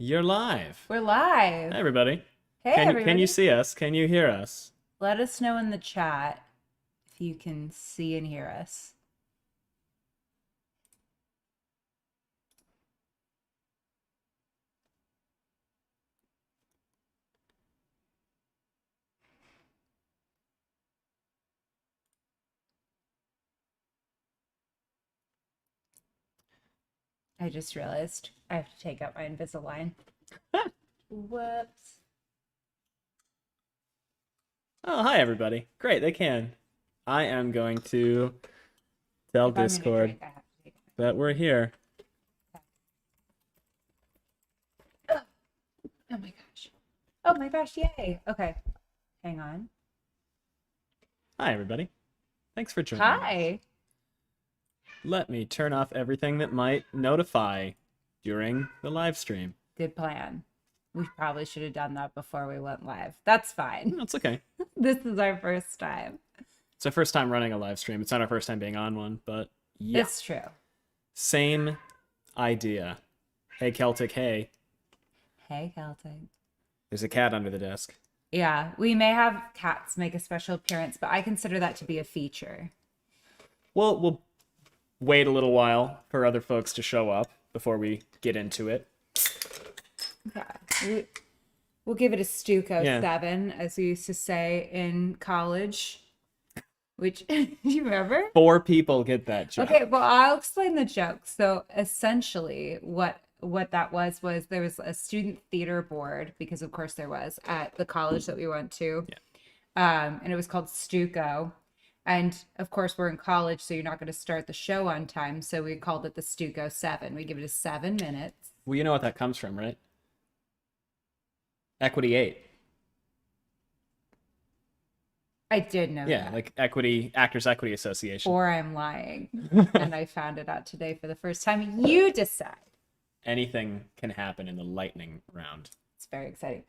You're live. We're live. Hi, everybody. Hey, everybody. Can you see us? Can you hear us? Let us know in the chat if you can see and hear us. I just realized I have to take out my Invisalign. Whoops. Oh, hi, everybody. Great, they can. I am going to tell If I'm gonna Discord drink, I have to take it. that we're here. Oh my gosh. Oh my gosh, yay. Okay. Hang on. Hi, everybody. Thanks for joining us. Hi. Let me turn off everything that might notify during the live stream. Good plan. We probably should have done that before we went live. That's fine. That's okay. This is our first time. It's our first time running a live stream. It's not our first time being on one, but yeah. It's true. Same idea. Hey, Celtic, hey. Hey, Celtic. There's a cat under the desk. Yeah, we may have cats make a special appearance, but I consider that to be a feature. Well, we'll wait a little while for other folks to show up before we get into it. Yeah, we'll give it a Stuco Yeah. 7, as we used to say in college. Which, do you remember? 4 people get that joke. Okay, well, I'll explain the joke. So essentially, what that was there was a student theater board, because of course there was, at the college that we went to. Yeah. And it was called Stuco. And of course, we're in college, so you're not going to start the show on time. So we called it the Stuco 7. We give it a 7 minutes. Well, you know what that comes from, right? Equity 8. I did know Yeah, that. like Actors Equity Association. Or I'm lying. And I found it out today for the first time. You decide. Anything can happen in the lightning round. It's very exciting.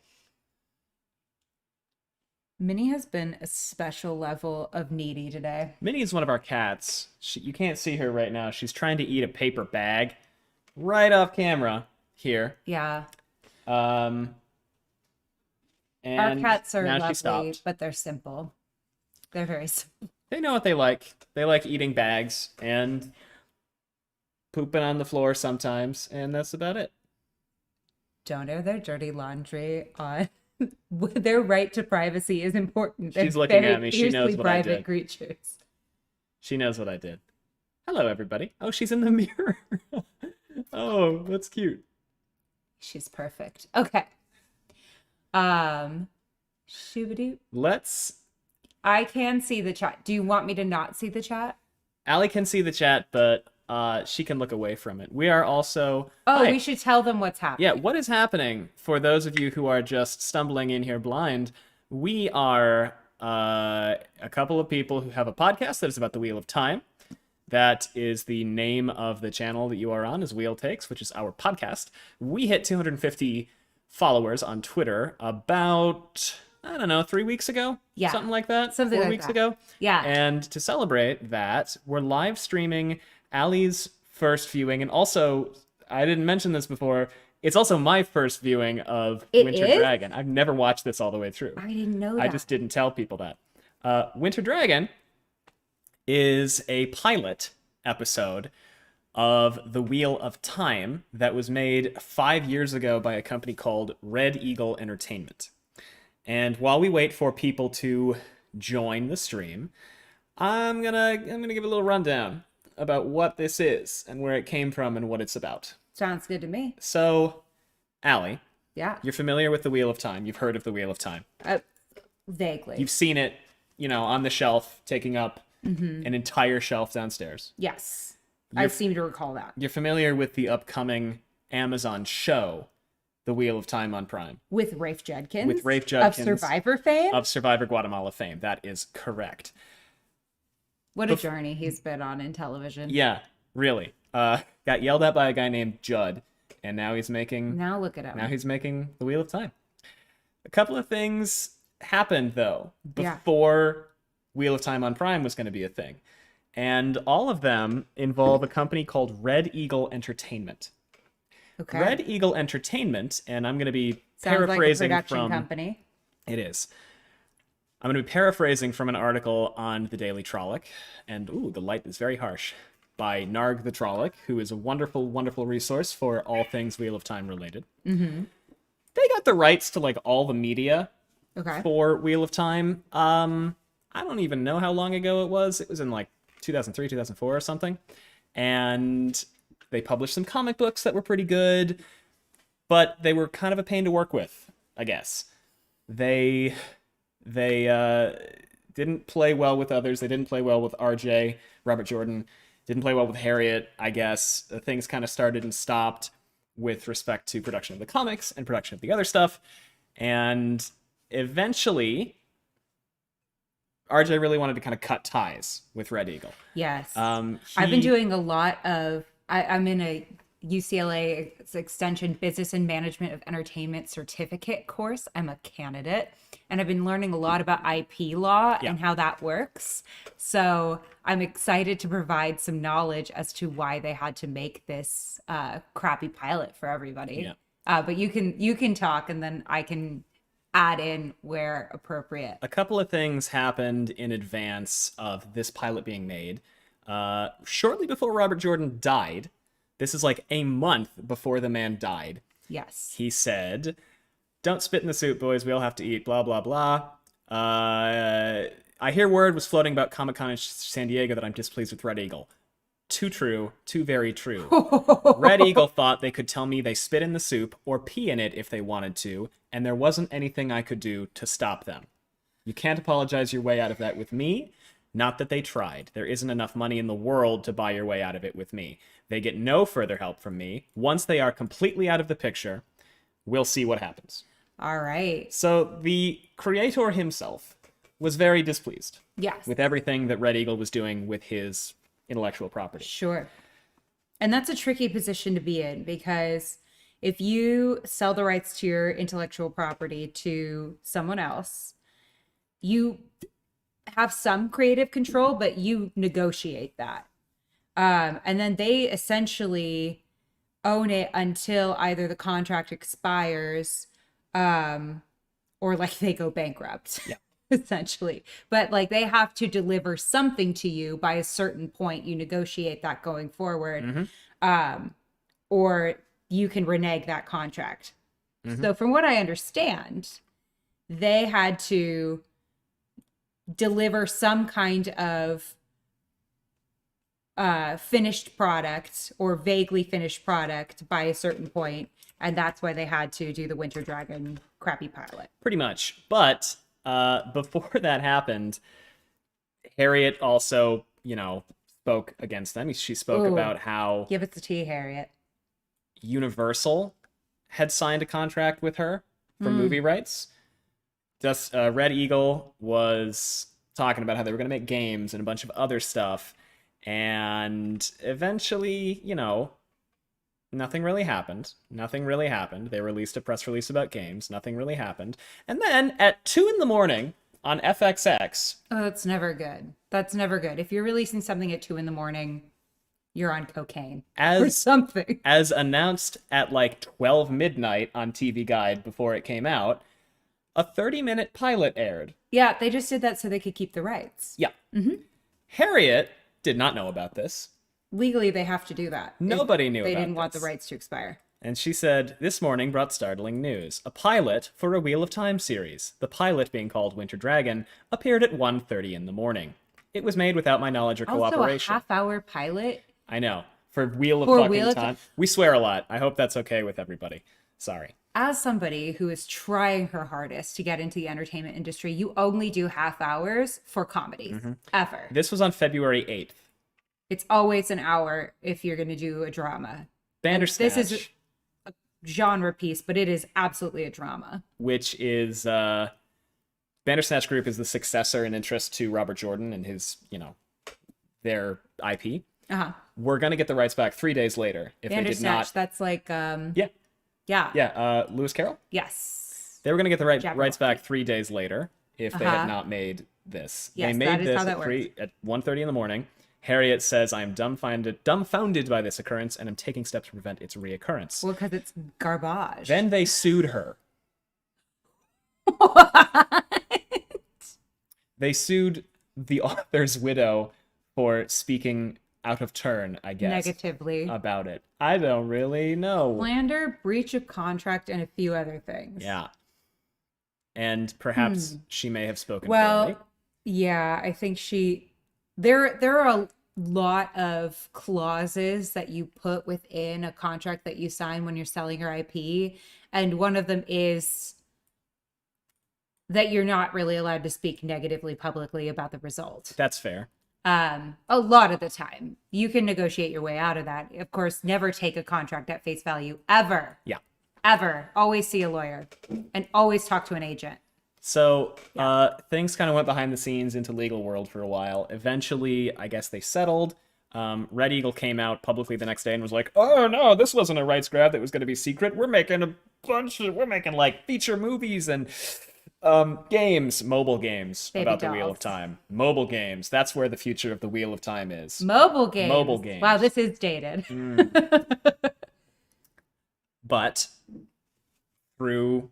Minnie has been a special level of needy today. Minnie is one of our cats. You can't see her right now. She's trying to eat a paper bag right off camera here. Yeah. And Our cats are now she lovely, stopped. but they're simple. They're very simple. They know what they like. They like eating bags and pooping on the floor sometimes, and that's about it. Don't air their dirty laundry on. Their right to privacy is important. She's They're looking very at me. She knows fiercely what I private did. creatures. She knows what I did. Hello, everybody. Oh, she's in the mirror. Oh, that's cute. She's perfect. Okay. Shoobity. Let's... I can see the chat. Do you want me to not see the chat? Allie can see the chat, but she can look away from it. We are also... Oh, Hi. we should tell them what's happening. Yeah, what is happening? For those of you who are just stumbling in here blind, we are a couple of people who have a podcast that is about the Wheel of Time. That is the name of the channel that you are on, is Wheel Takes, which is our podcast. We hit 250 followers on Twitter about, I don't know, 3 weeks ago? Yeah. Something like that? Something 4 like weeks that. ago? Yeah. And to celebrate that, we're live streaming Allie's first viewing, and also, I didn't mention this before, it's also my first viewing of It Winter is? Dragon. I've never watched this all the way through. I didn't know that. I just didn't tell people that. Winter Dragon is a pilot episode of The Wheel of Time that was made 5 years ago by a company called Red Eagle Entertainment. And while we wait for people to join the stream, I'm gonna give a little rundown about what this is and where it came from and what it's about. Sounds good to me. So, Allie, Yeah. you're familiar with The Wheel of Time. You've heard of The Wheel of Time. Vaguely. You've seen it, on the shelf, taking up an entire shelf downstairs. Yes. I seem to recall that. You're familiar with the upcoming Amazon show, The Wheel of Time on Prime. With Rafe Judkins. With Rafe Judkins. Of Survivor fame. Of Survivor Guatemala fame. That is correct. What a journey he's been on in television. Yeah, really. Got yelled at by a guy named Judd, and now he's making... Now look at him. Now he's making The Wheel of Time. A couple of things happened, though, Yeah. before Wheel of Time on Prime was going to be a thing. And all of them involve a company called Red Eagle Entertainment. Okay. Red Eagle Entertainment, and I'm going to be Sounds like a paraphrasing production from company. it is. I'm going to be paraphrasing from an article on the Daily Trolloc, and ooh, the light is very harsh, by Narg the Trolloc, who is a wonderful, wonderful resource for all things Wheel of Time related. Mm-hmm. They got the rights to like all the media Okay. for Wheel of Time. I don't even know how long ago it was. It was in like 2003, 2004 or something. And they published some comic books that were pretty good, but they were kind of a pain to work with, I guess. They didn't play well with others. They didn't play well with RJ, Robert Jordan. Didn't play well with Harriet, I guess. Things kind of started and stopped with respect to production of the comics and production of the other stuff. And eventually, RJ really wanted to kind of cut ties with Red Eagle. Yes. He- I've been doing a lot of, I'm in a UCLA Extension Business and Management of Entertainment certificate course. I'm a candidate, and I've been learning a lot about IP law Yeah. and how that works. So I'm excited to provide some knowledge as to why they had to make this crappy pilot for everybody. Yeah. But you can talk, and then I can add in where appropriate. A couple of things happened in advance of this pilot being made. Shortly before Robert Jordan died, this is like a month before the man died, Yes. he said, "Don't spit in the soup, boys. We all have to eat, blah, blah, blah. I hear word was floating about Comic-Con in San Diego that I'm displeased with Red Eagle. Too true. Too very true. Red Eagle thought they could tell me they spit in the soup or pee in it if they wanted to, and there wasn't anything I could do to stop them. You can't apologize your way out of that with me. Not that they tried. There isn't enough money in the world to buy your way out of it with me. They get no further help from me. Once they are completely out of the picture, we'll see what happens." All right. So the creator himself was very displeased Yes. with everything that Red Eagle was doing with his intellectual property. Sure. And that's a tricky position to be in, because if you sell the rights to your intellectual property to someone else, you have some creative control, but you negotiate that. And then they essentially own it until either the contract expires, or like they go bankrupt. Yeah. Essentially. But like they have to deliver something to you by a certain point. You negotiate that going forward. Or you can renege that contract. So from what I understand, they had to deliver some kind of finished product or vaguely finished product by a certain point, and that's why they had to do the Winter Dragon crappy pilot. Pretty much. But before that happened, Harriet also, spoke against them. She spoke Ooh. about how Give us the tea, Harriet. Universal had signed a contract with her for movie rights. Red Eagle was talking about how they were going to make games and a bunch of other stuff. And eventually, nothing really happened. Nothing really happened. They released a press release about games. Nothing really happened. And then at 2 a.m. on FXX, Oh, that's never good. That's never good. If you're releasing something at 2 a.m, you're on cocaine or as something. as announced at like 12 midnight on TV Guide before it came out, a 30-minute pilot aired. Yeah, they just did that so they could keep the rights. Yeah. Harriet did not know about this. Legally, they have to do that. Nobody knew They about didn't want the this. rights to expire. And she said, "This morning brought startling news. A pilot for a Wheel of Time series. The pilot, being called Winter Dragon, appeared at 1:30 in the morning. It was made without my knowledge or Also, cooperation." a half-hour pilot. I know. For Wheel of For fucking Wheel of Time. We swear a lot. I hope that's okay with everybody. Sorry. As somebody who is trying her hardest to get into the entertainment industry, you only do half hours for comedies, ever. This was on February 8th. It's always an hour if you're going to do a drama. Bandersnatch, This is a genre piece, but it is absolutely a drama. which is Bandersnatch Group is the successor in interest to Robert Jordan and his, their IP. Uh-huh. We're gonna get the rights back 3 days later if they did Bandersnatch, not. that's like, Yeah, yeah. Lewis Carroll. Yes. They were gonna get the Jabberwocky. rights back 3 days later if they had Uh-huh. not made this. Yes, they made that is this how that at 1:30 in the morning. Harriet says, I am dumbfounded by this occurrence and am taking steps to prevent its reoccurrence. Well, because it's garbage. Then they sued her. They sued the author's widow for speaking out of turn, I guess. Negatively. About it. I don't really know. Slander, breach of contract, and a few other things. Yeah. And perhaps she may have spoken Well, poorly. yeah, I think there are a lot of clauses that you put within a contract that you sign when you're selling your IP, and one of them is that you're not really allowed to speak negatively publicly about the result. That's fair. A lot of the time, you can negotiate your way out of that. Of course, never take a contract at face value, ever. Yeah. Ever. Always see a lawyer and always talk to an agent. So things kind of went behind the scenes into legal world for a while. Eventually, I guess they settled. Red Eagle came out publicly the next day and was like, "Oh no, this wasn't a rights grab that was going to be secret. We're making like feature movies and games, mobile games Baby about the Wheel dolls. of Time. Mobile games. That's where the future of the Wheel of Time is. Mobile games. Mobile games. Wow, this is dated. But through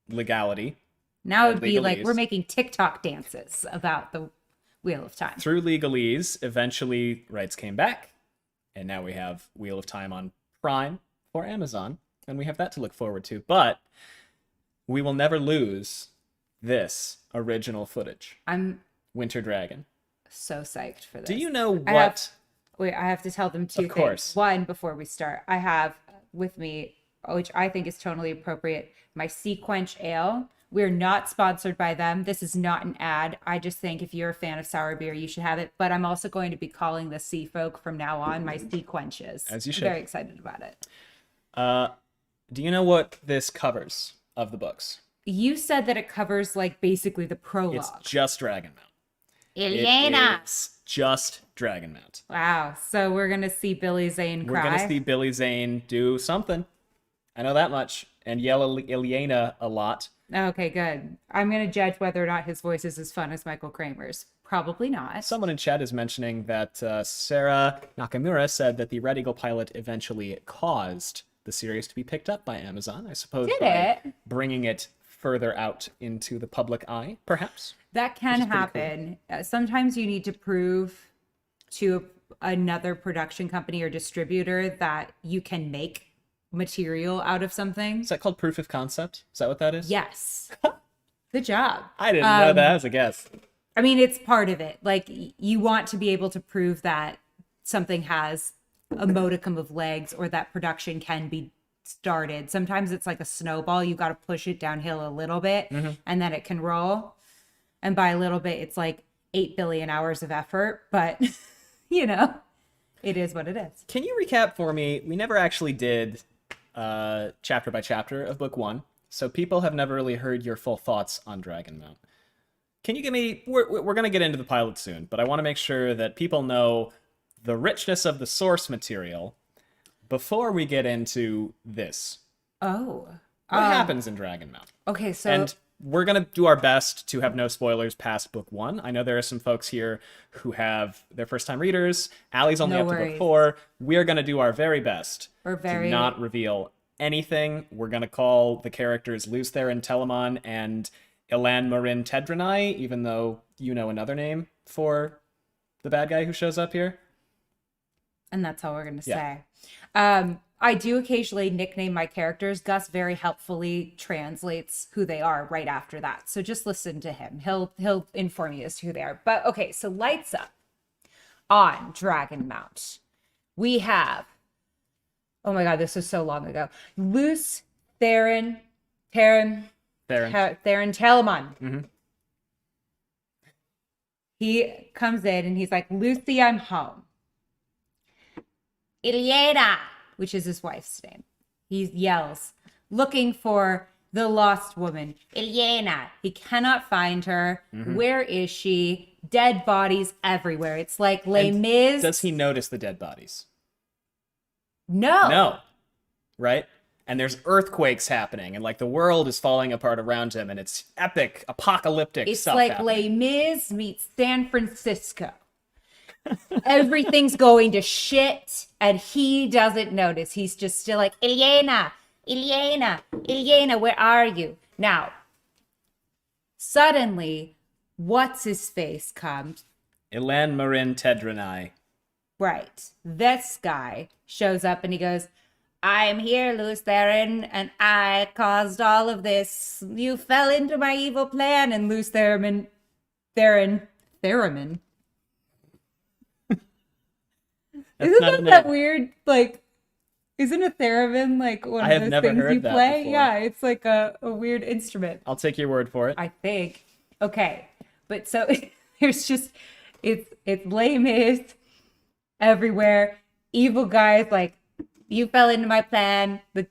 legality, Now it'd be like legalese. we're making TikTok dances about the Wheel of Time. through legalese, eventually rights came back, and now we have Wheel of Time on Prime for Amazon, and we have that to look forward to. But we will never lose this original footage, I'm Winter Dragon. so psyched for this. Do you know I what? I have to tell them two Of course. things. One, before we start, I have with me, which I think is totally appropriate, my Sea Quench Ale. We're not sponsored by them. This is not an ad. I just think if you're a fan of sour beer, you should have it. But I'm also going to be calling the Sea Folk from now on my Sea Quenches. As you should. I'm very excited about it. Do you know what this covers of the books? You said that it covers like basically the It's prologue. just Dragonmount. Ilyena. It's just Dragonmount. Wow. So we're gonna see Billy Zane We're cry. gonna see Billy Zane do something. I know that much, and yell Ilyena a lot. Okay, good. I'm gonna judge whether or not his voice is as fun as Michael Kramer's. Probably not. Someone in chat is mentioning that Sarah Nakamura said that the Red Eagle pilot eventually caused the series to be picked up by Amazon. I suppose Did by it? bringing it further out into the public eye, perhaps. That can pretty cool. happen. Sometimes you need to prove to another production company or distributor that you can make material out of something. Is that called proof of concept? Is that what that is? Yes. Good job. I didn't know that as a guess. I mean, it's part of it. Like, you want to be able to prove that something has a modicum of legs or that production can be started. Sometimes it's like a snowball. You got to push it downhill a little bit and then it can roll. And by a little bit, it's like 8 billion hours of effort. But, you know, it is what it is. Can you recap for me? We never actually did chapter by chapter of book one, so people have never really heard your full thoughts on Dragonmount. Can you give me? We're going to get into the pilot soon, but I want to make sure that people know the richness of the source material before we get into this. Oh. What happens in Dragonmount? Okay, so And we're going to do our best to have no spoilers past book one. I know there are some folks here who have their first time readers. Allie's only No up to worries. book four. We're going to do our very best we're very to not reveal anything. We're going to call the characters Luz Theron Telamon and Ilan Marin Tedranai, even though you know another name for the bad guy who shows up here. and that's all we're going to Yeah. say. I do occasionally nickname my characters. Gus very helpfully translates who they are right after that. So just listen to him. He'll inform you as to who they are. But okay, so lights up on Dragonmount. We have, oh my God, this was so long ago. Luz Theron Theron. Telamon. He comes in and he's like, Lucy, I'm home. Ilyena, which is his wife's name. He yells, looking for the lost woman, Ilyena. He cannot find her. Where is she? Dead bodies everywhere. It's like Les And Mis. Does he notice the dead bodies? No. No. Right? And there's earthquakes happening, and like the world is falling apart around him, and it's epic, apocalyptic It's stuff like happening. Les Mis meets San Francisco. Everything's going to shit, and he doesn't notice. He's just still like, Ilyena, Ilyena, Ilyena, where are you? Now, suddenly, what's his face comes. Elan Marin Tedranai. Right. This guy shows up and he goes, I'm here, Luz Theron, and I caused all of this. You fell into my evil plan. And Luz Theron. That's Isn't not that a that name. weird, like, isn't a theremin like one I of have those never things heard you that play? before. Yeah, it's like a weird instrument, I'll take your word for it. I think. Okay, but so there's just, it's lame is everywhere. Evil guys like, you fell into my plan. The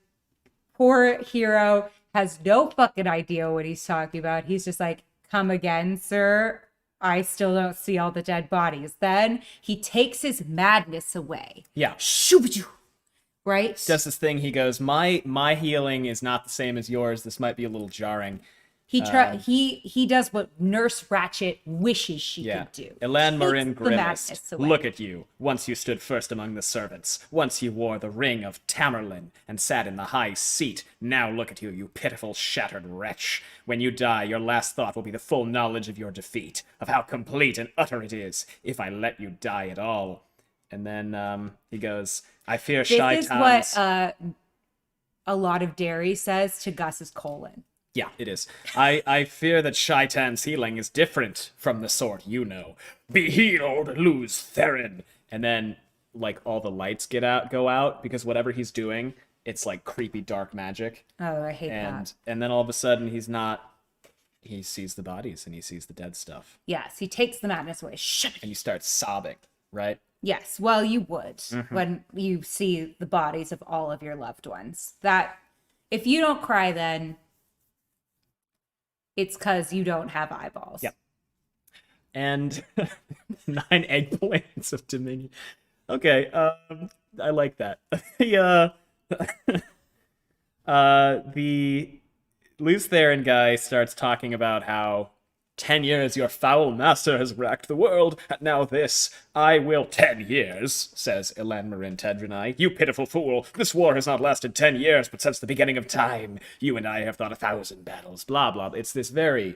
poor hero has no fucking idea what he's talking about. He's just like, come again, sir. I still don't see all the dead bodies. Then he takes his madness away. Yeah. Shoo-ba-choo. Right? Does this thing, he goes, my healing is not the same as yours. This might be a little jarring. He does what Nurse Ratched wishes she Yeah. could do. Elan Marin Takes the madness grimaced. away. Look at you. Once you stood first among the servants. Once you wore the ring of Tamerlane and sat in the high seat. Now look at you, you pitiful, shattered wretch. When you die, your last thought will be the full knowledge of your defeat, of how complete and utter it is, if I let you die at all. And then he goes, I fear This is Shaitan's... what a lot of dairy says to Gus's colon. Yeah, it is. I fear that Shaitan's healing is different from the sort you know. Be healed, Luz Theron. And then, like, all the lights go out, because whatever he's doing, it's like creepy dark magic. Oh, I hate that. And then all of a sudden he sees the bodies and he sees the dead stuff. Yes, he takes the madness away. Shut And you start sobbing, right? Yes, well, you would when you see the bodies of all of your loved ones. That, if you don't cry then, it's because you don't have eyeballs. Yep. And 9 egg points of Dominion. Okay, I like that. The Luz Theron guy starts talking about how 10 years your foul master has racked the world, and now this. I will 10 years, says Elan Marin Tedranai. You pitiful fool, this war has not lasted 10 years, but since the beginning of time. You and I have fought 1,000 battles, blah, blah. It's this very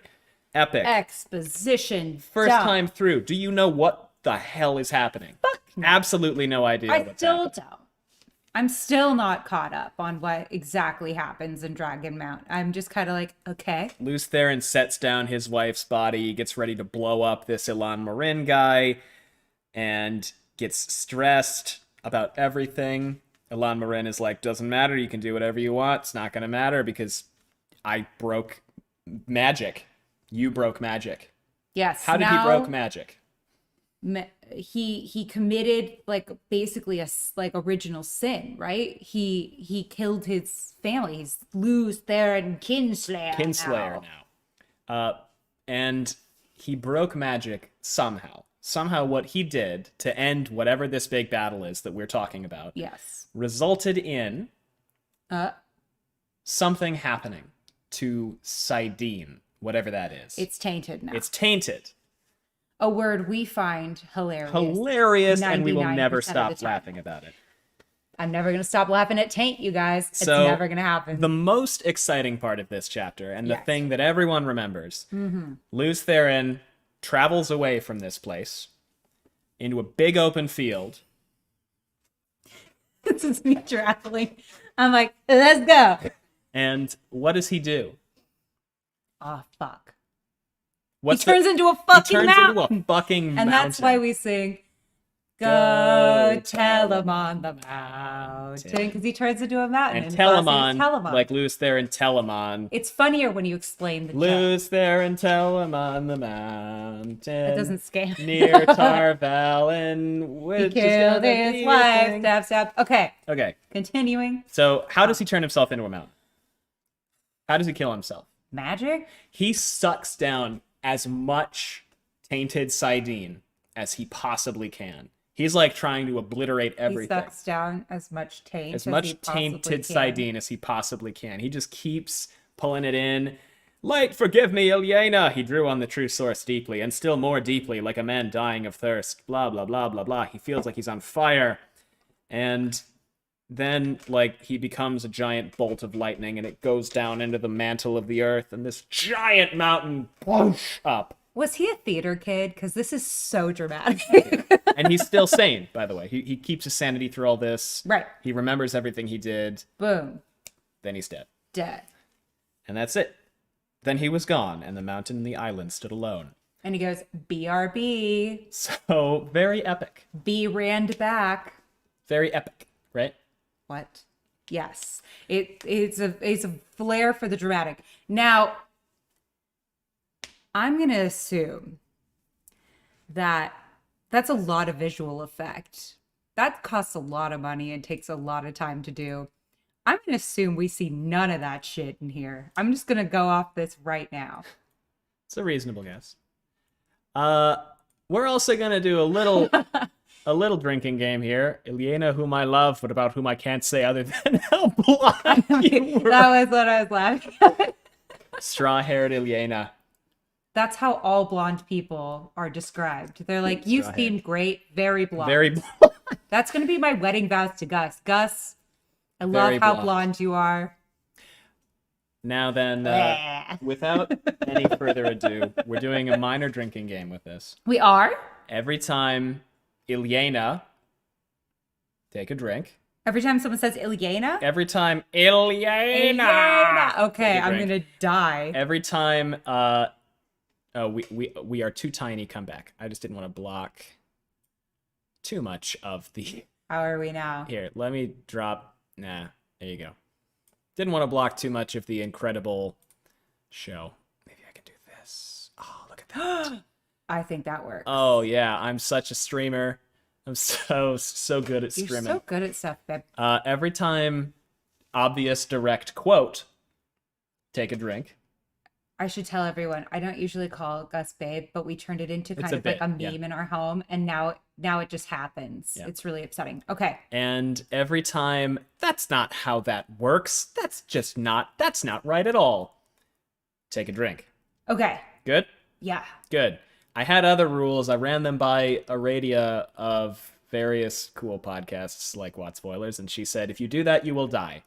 epic Exposition. first dumb. time through. Do you know what the hell is happening? Fuck no. Absolutely no idea I what's still happening. don't. I'm still not caught up on what exactly happens in Dragon Mount. I'm just kind of like, okay. Luz Theron sets down his wife's body, gets ready to blow up this Elan Marin guy, and gets stressed about everything. Elan Marin is like, doesn't matter, you can do whatever you want. It's not going to matter because I broke magic. You broke magic. Yes. How did he now broke magic? He committed like basically like original sin, right? He killed his family. He's Luz Theron Kinslayer. Kinslayer now. And he broke magic somehow. Somehow what he did to end whatever this big battle is that we're talking about Yes. resulted in Uh, something happening to Sidene, whatever that is. it's tainted now. It's tainted. A word we find hilarious. Hilarious, and we will 99% never of the stop time. laughing about it. I'm never gonna stop laughing at taint, you guys. It's So, never gonna happen. The most exciting part of this chapter, and the Yes. thing that everyone remembers, Luz Theron travels away from this place into a big open field. This is me traveling. I'm like, let's go. And what does he do? Oh fuck. What's he turns into a he fucking turns mountain. into a fucking mountain. And that's why we sing, Go tell him on the mountain. Because he turns into a mountain. And his last name Telamon, is Telamon. like Luz Theron Telamon. It's funnier when you explain the joke. Luz Theron Telamon the mountain. It doesn't scale. Near Tarvalin. He Which is killed gonna his be a wife. thing. Stab, stab. Okay, Okay, continuing. so how does he turn himself into a mountain? How does he kill himself? Magic? He sucks down as much tainted Sidene as he possibly can. He's like trying to obliterate everything. He sucks down as much taint As he much possibly tainted can. Sidene as he possibly can. He just keeps pulling it in. Light, forgive me, Ilyena! He drew on the true source deeply, and still more deeply, like a man dying of thirst. Blah, blah, blah, blah, blah. He feels like he's on fire. And then, like, he becomes a giant bolt of lightning, and it goes down into the mantle of the earth, and this giant mountain whoosh up. Was he a theater kid? Because this is so dramatic. And he's still sane, by the way. He keeps his sanity through all this. Right. He remembers everything he did. Boom. Then he's dead. Dead. And that's it. Then he was gone, and the mountain and the island stood alone. And he goes, BRB. So, very epic. B Rand back. Very epic, right? What? Yes. It's a flair for the dramatic. Now, I'm going to assume that that's a lot of visual effect. That costs a lot of money and takes a lot of time to do. I'm going to assume we see none of that shit in here. I'm just going to go off this right now. It's a reasonable guess. We're also going to do a little drinking game here. Ilyena, whom I love, but about whom I can't say other than how blonde you were. That was what I was laughing at. Straw-haired Ilyena. That's how all blonde people are described. They're like, you Straw-haired. seem great, very blonde. Very blonde. That's going to be my wedding vows to Gus. Gus, I love Very how blonde. blonde you are. Now then, without any further ado, we're doing a minor drinking game with this. We are? Every time Ilyena, take a drink. Every time someone says Ilyena? Every time Ilyena. Ilyena. Okay, Take a I'm drink. going to die. Every time we are too tiny, come back. I just didn't want to block too much of the... How are we now? Here, let me drop... Nah, there you go. Didn't want to block too much of the incredible show. Maybe I can do this. Oh, look at that. I think that works. Oh, yeah, I'm such a streamer. I'm so good at You're streaming. so good at stuff, babe. Every time obvious direct quote, take a drink. I should tell everyone, I don't usually call Gus babe, but we turned it into kind a of like bit, a meme yeah. in our home, and now it just happens. Yeah. It's really upsetting. Okay. And every time, that's not how that works. That's not right at all. Take a drink. Okay. Good? Yeah. Good. I had other rules. I ran them by Aradia of various cool podcasts like Watt Spoilers, and she said, if you do that, you will die.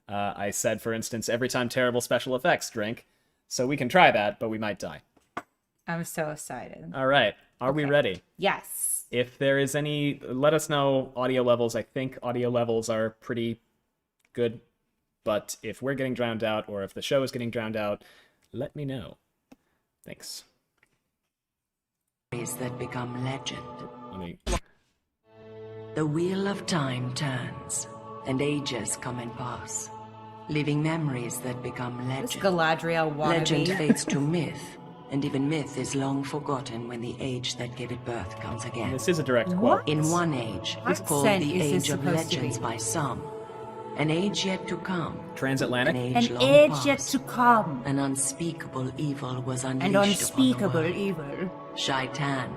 I said, for instance, every time terrible special effects, drink. So we can try that, but we might die. I'm so excited. All right. Are we ready? Yes. If there is any, let us know audio levels. I think audio levels are pretty good. But if we're getting drowned out or if the show is getting drowned out, let me know. Thanks. That become legend. Let me... The wheel of time turns, and ages come and pass, leaving memories that become This legend. Galadriel Legend wannabe. fades to myth, and even myth is long forgotten when the age that gave it birth comes again. This is a direct What? quote. In one age, What called scent the is this Age of supposed to Legends be? by some, an age yet to come, an Transatlantic? age An long age past, yet to come. an unspeakable evil was unleashed And unspeakable upon the world. evil. Shaitan,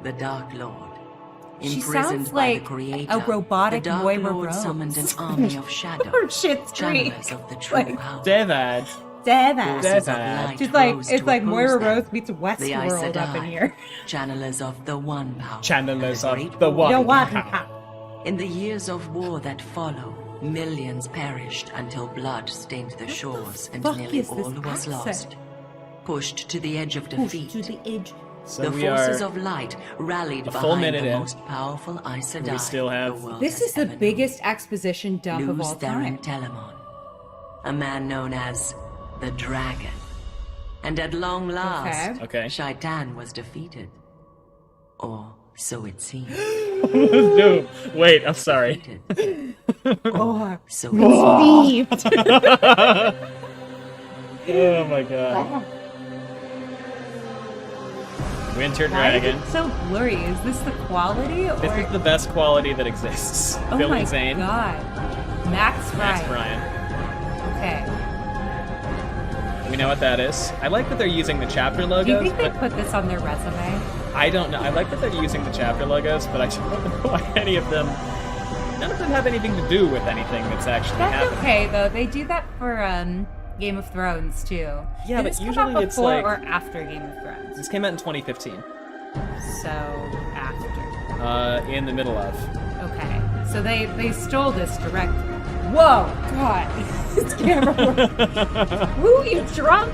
the Dark Lord. She Imprisoned sounds by like the Creator, a robotic the Dark Moira Lord Rose. summoned an army of shadows, Or Shit's Creek. channelers of the true Like, power. Devad. Dead Forces of Devad. light She's like, rose it's to like oppose Moira them. Rose meets The Westworld Aes up in Sedai, here. channelers of the One Power. Channelers and of Great the War. One The one Power. power. In the years of war that follow, millions perished until blood stained the shores and fuck nearly is this all was accent? lost. Pushed to the edge of Push defeat, to the edge. So the we forces are... of light rallied a full behind minute the in. most powerful Aes Sedai We still have- the world This has is the ever known. biggest exposition dump of Luz all Theron time. Telemon, a man known as the Dragon. And at long last, Okay. Shaitan was defeated. Or so it seemed. No, wait, I'm sorry. Defeated. Oh, So it seemed. Steve. Oh my god. Winter Why is Dragon. it so blurry? Is this the quality? Or... This is the best quality that exists. oh Billy my Zane, god. Max Max Ryan. Bryan. Okay. We know what that is. I like that they're using the chapter Do you logos, think they but put this on their resume? I don't know. I like that they're using the chapter logos, but I don't know why any of them... None of them have anything to do with anything that's actually That's happening. okay though. They do that for Game of Thrones too. Yeah, Did but this come usually out it's before like- or after Game of Thrones? This came out in 2015. So after. In the middle of. Okay, so they stole this directly. Whoa, God, this camera work. Woo, you drunk?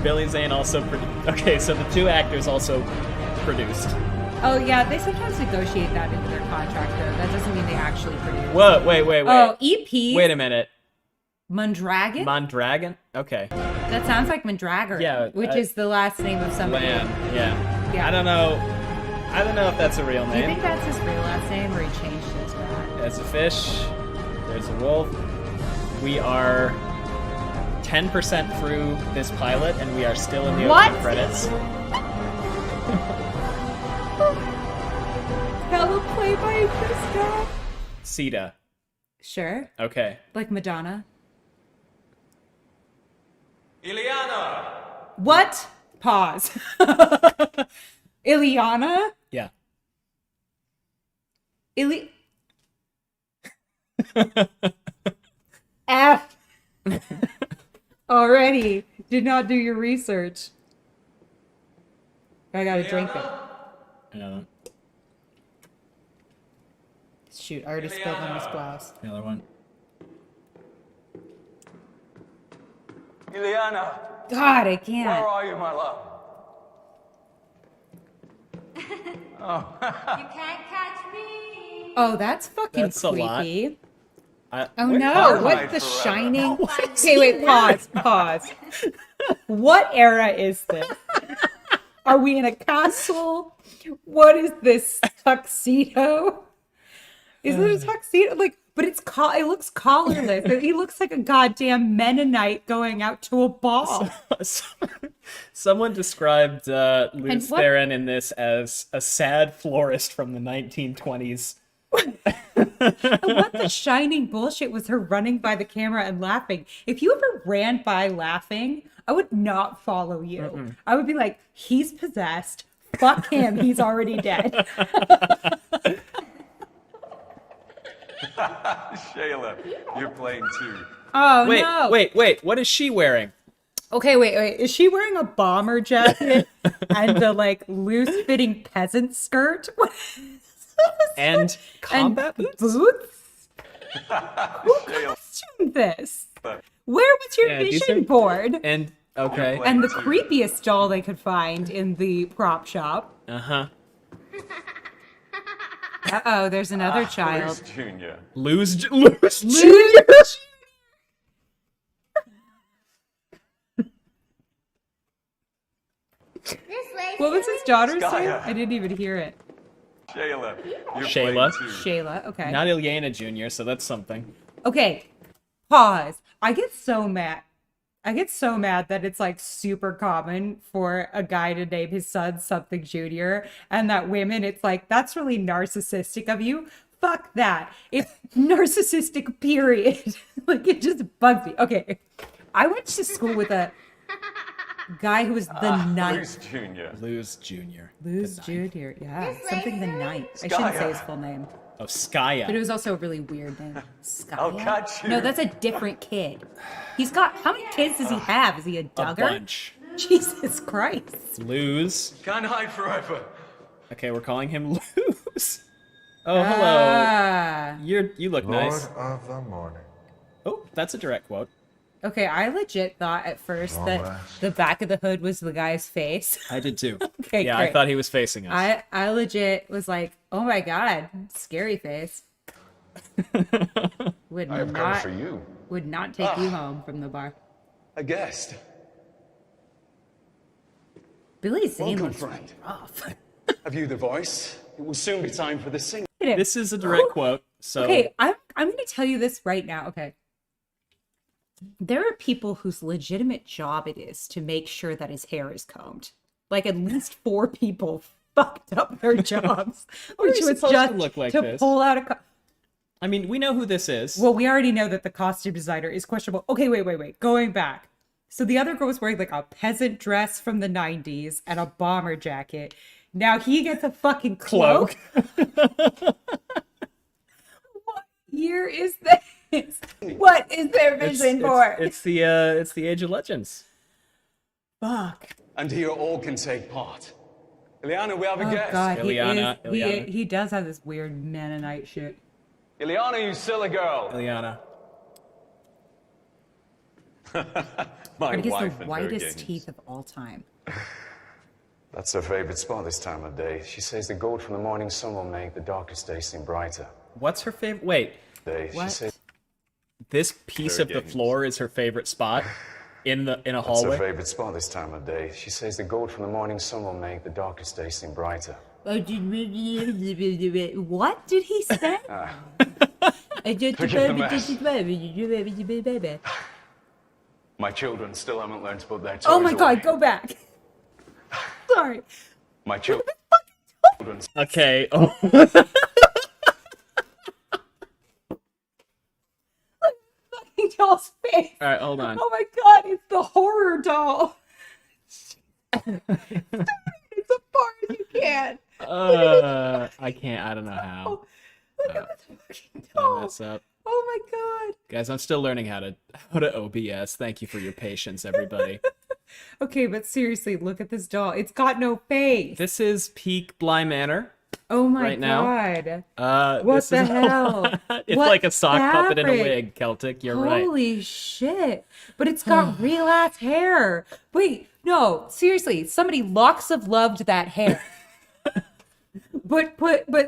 Billy Zane also produced. Okay, so the two actors also produced. Oh yeah, they sometimes negotiate that into their contract though. That doesn't mean they actually produce. Whoa, wait. Oh, EP. Wait a minute. Mondragon? Mondragon? Okay. That sounds like Mondragon. Yeah, which is the last name of somebody. Lamb. Yeah. Yeah. I don't know if that's a real Do you think name. that's his real last name or he changed it to that? There's a fish. There's a wolf. We are 10% through this pilot, and we are still in the What? opening credits. Hella play by this guy. Sita. Sure. Okay. Like Madonna. Ileana! What? Pause. Ileana? Yeah. F. Already. Did not do your research. I gotta drink it. Shoot, I already spilled on this blouse. Another one. Ileana! God, I Where can't. are you, my love? You can't catch me. Oh, that's fucking That's a lot. creepy. I, Oh wait, no, Fahrenheit what the forever. shining? Okay, wait, pause. What era is this? Are we in a castle? What is this tuxedo? Is it a tuxedo? Like, but it looks collarless. He looks like a goddamn Mennonite going out to a ball. Someone described Luz what- Theron in this as a sad florist from the 1920s. What the shining bullshit was her running by the camera and laughing. If you ever ran by laughing, I would not follow you. I would be like, he's possessed. Fuck him. He's already dead. Shayla, you're playing too. Oh Wait, no. wait. What is she wearing? Okay, wait. Is she wearing a bomber jacket and the like loose fitting peasant skirt? What is this? And combat and boots? boots? Shayla, Costumed this? Where was your Yeah, these vision are- board? And okay. You're And the too. creepiest doll they could find in the prop shop. Uh-huh. Uh-oh, there's another Bruce child. Jr. Luz This way. What was his daughter's name? Skaya. I didn't even hear it. Shayla, you're Shayla. playing too. Shayla, okay. Not Ilyana Jr., so that's something. Okay, pause. I get so mad. I get so mad that it's like super common for a guy to name his son something junior, and that women, it's like, that's really narcissistic of you. Fuck that. It's narcissistic, period. Like, it just bugs me. Okay, I went to school with a guy who was the Bruce ninth. Jr. Luz Jr. Luz Junior, yeah, This something the way, ninth. I shouldn't say Skaya. his full name. Oh, Skaya. But it was also a really weird name. I'll Skaya? catch you. No, that's a different kid. He's got, how many kids does he have? Is he a a Duggar? bunch. Jesus Christ. Luz. Can't hide forever. Okay, we're calling him Luz. Oh, hello. Ah. You look Lord nice. of the morning. Oh, that's a direct quote. Okay, I legit thought at first Long that last. the back of the hood was the guy's face. I did too. Okay, yeah, I great. thought he was facing us. I legit was like, oh my god, scary face. Would I have come not for you. would not take you home from the bar. A guest. Billy Zane Welcome, looks friend. rough. Have you the voice? It will soon be time for the sing. This is a direct quote, so Okay, I'm going to tell you this right now. Okay. There are people whose legitimate job it is to make sure that his hair is combed. Like at least 4 people fucked up their jobs, What are which you was supposed to just look like to this? pull out a. I mean, we know who this is. Well, we already know that the costume designer is questionable. Okay, wait. Going back. So the other girl was wearing like a peasant dress from the 90s and a bomber jacket. Now he gets a fucking cloak. Cloak. What year is this? What is their vision for? It's the Age of Legends. Fuck. And here all can take part. Ileana, we have a Oh guest. god, Ileana. he does have this weird Mennonite shit. Ileana, you silly girl. Ileana. My But he has wife the and her whitest games. teeth of all time. That's her favorite spot this time of day. She says the gold from the morning sun will make the darkest day seem brighter. What's her favorite? Wait, She What? says this piece of the games. floor is her favorite spot in a that's her hallway. favorite spot this time of day. She says the gold from the morning sun will make the darkest day seem brighter. What did he say? My children still haven't learned to put their toys Oh my god, away. go back. Sorry. My children. Okay. Oh. Fucking doll's face. All right, hold on. Oh my god, it's the horror doll. Stop it as far as you can. I can't. I don't know how. Look at this fucking I doll. mess up. Oh my god. Guys, I'm still learning how to OBS. Thank you for your patience, everybody. Okay, but seriously, look at this doll. It's got no face. This is peak Bly Manor. Oh my right now. god. What This the is hell? It's What like a sock puppet in a fabric? wig, Celtic. You're right. Holy shit. But it's got real ass hair. Wait, no, seriously, somebody locks of loved that hair. But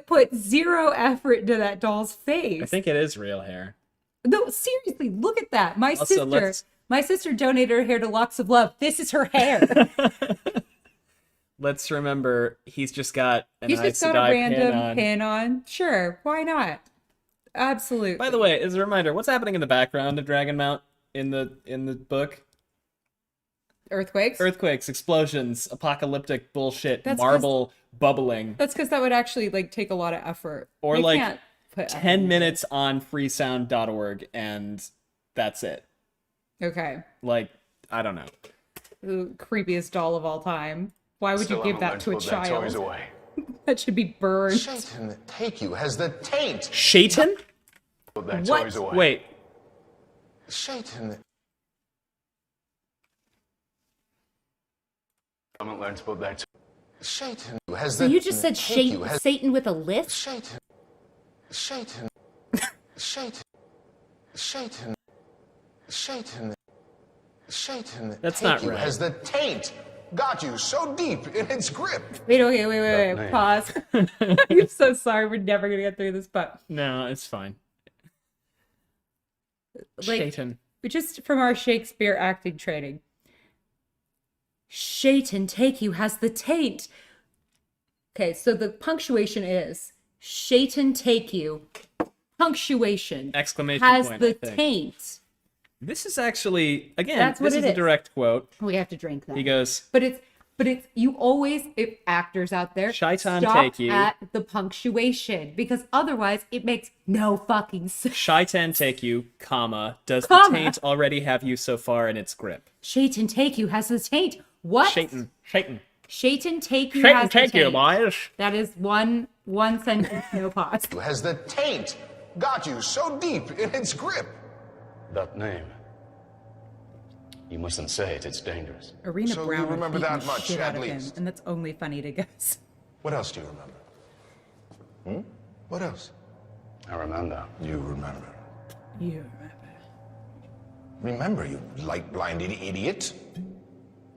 put zero effort into that doll's face. I think it is real hair. No, seriously, look at that. My Also, my sister donated her hair to Locks of Love. This is her hair. Let's remember, he's just got an He's Aes just got a Sedai random pin on. pin on. Sure, why not? Absolutely. By the way, as a reminder, what's happening in the background of Dragonmount in the book? Earthquakes? Earthquakes, explosions, apocalyptic bullshit, That's marble bubbling. That's because that would actually like take a lot of effort. Or They like can't put 10 minutes on freesound.org and that's it. Okay. Like, I don't know. The creepiest doll of all time. Why would Still you give haven't that learned to a put their toys child? away. That should be burned. Satan that take you has the taint. Shaitan? Put their What? toys away. Wait, Satan that Haven't learned to put their Satan has So the you just said take you has Satan with a lisp? Satan. Satan. Satan. Satan. Satan. Satan that That's take not you right. has the taint. Got you so deep in its grip. Wait, okay, wait. name. Pause. I'm so sorry. We're never gonna get through this, but no, it's fine. like Shaitan. just from our Shakespeare acting training. Shaitan take you has the taint. Okay, so the punctuation is Shaitan take you. Punctuation Exclamation has point, the I think. taint. This is actually, again, That's what this it is a is. direct quote. We have to drink that. He goes, But it's you always, if actors out there, Shaitan stop take you. at the punctuation because otherwise it makes no fucking sense. Shaitan take you, comma, does Comma. the taint already have you so far in its grip? Shaitan take you has the taint. What? Shaitan. Shaitan take you Shaitan has take the you, taint. boys. That is one sentence, no pause. Has the taint. Got you so deep in its grip. That name. You mustn't say it, it's dangerous. Arena So you Brown would remember beat that the much, shit at out of him, least. and that's only funny to guess. What else do you remember? What else? I remember. You remember. You Remember, you light-blinded idiot.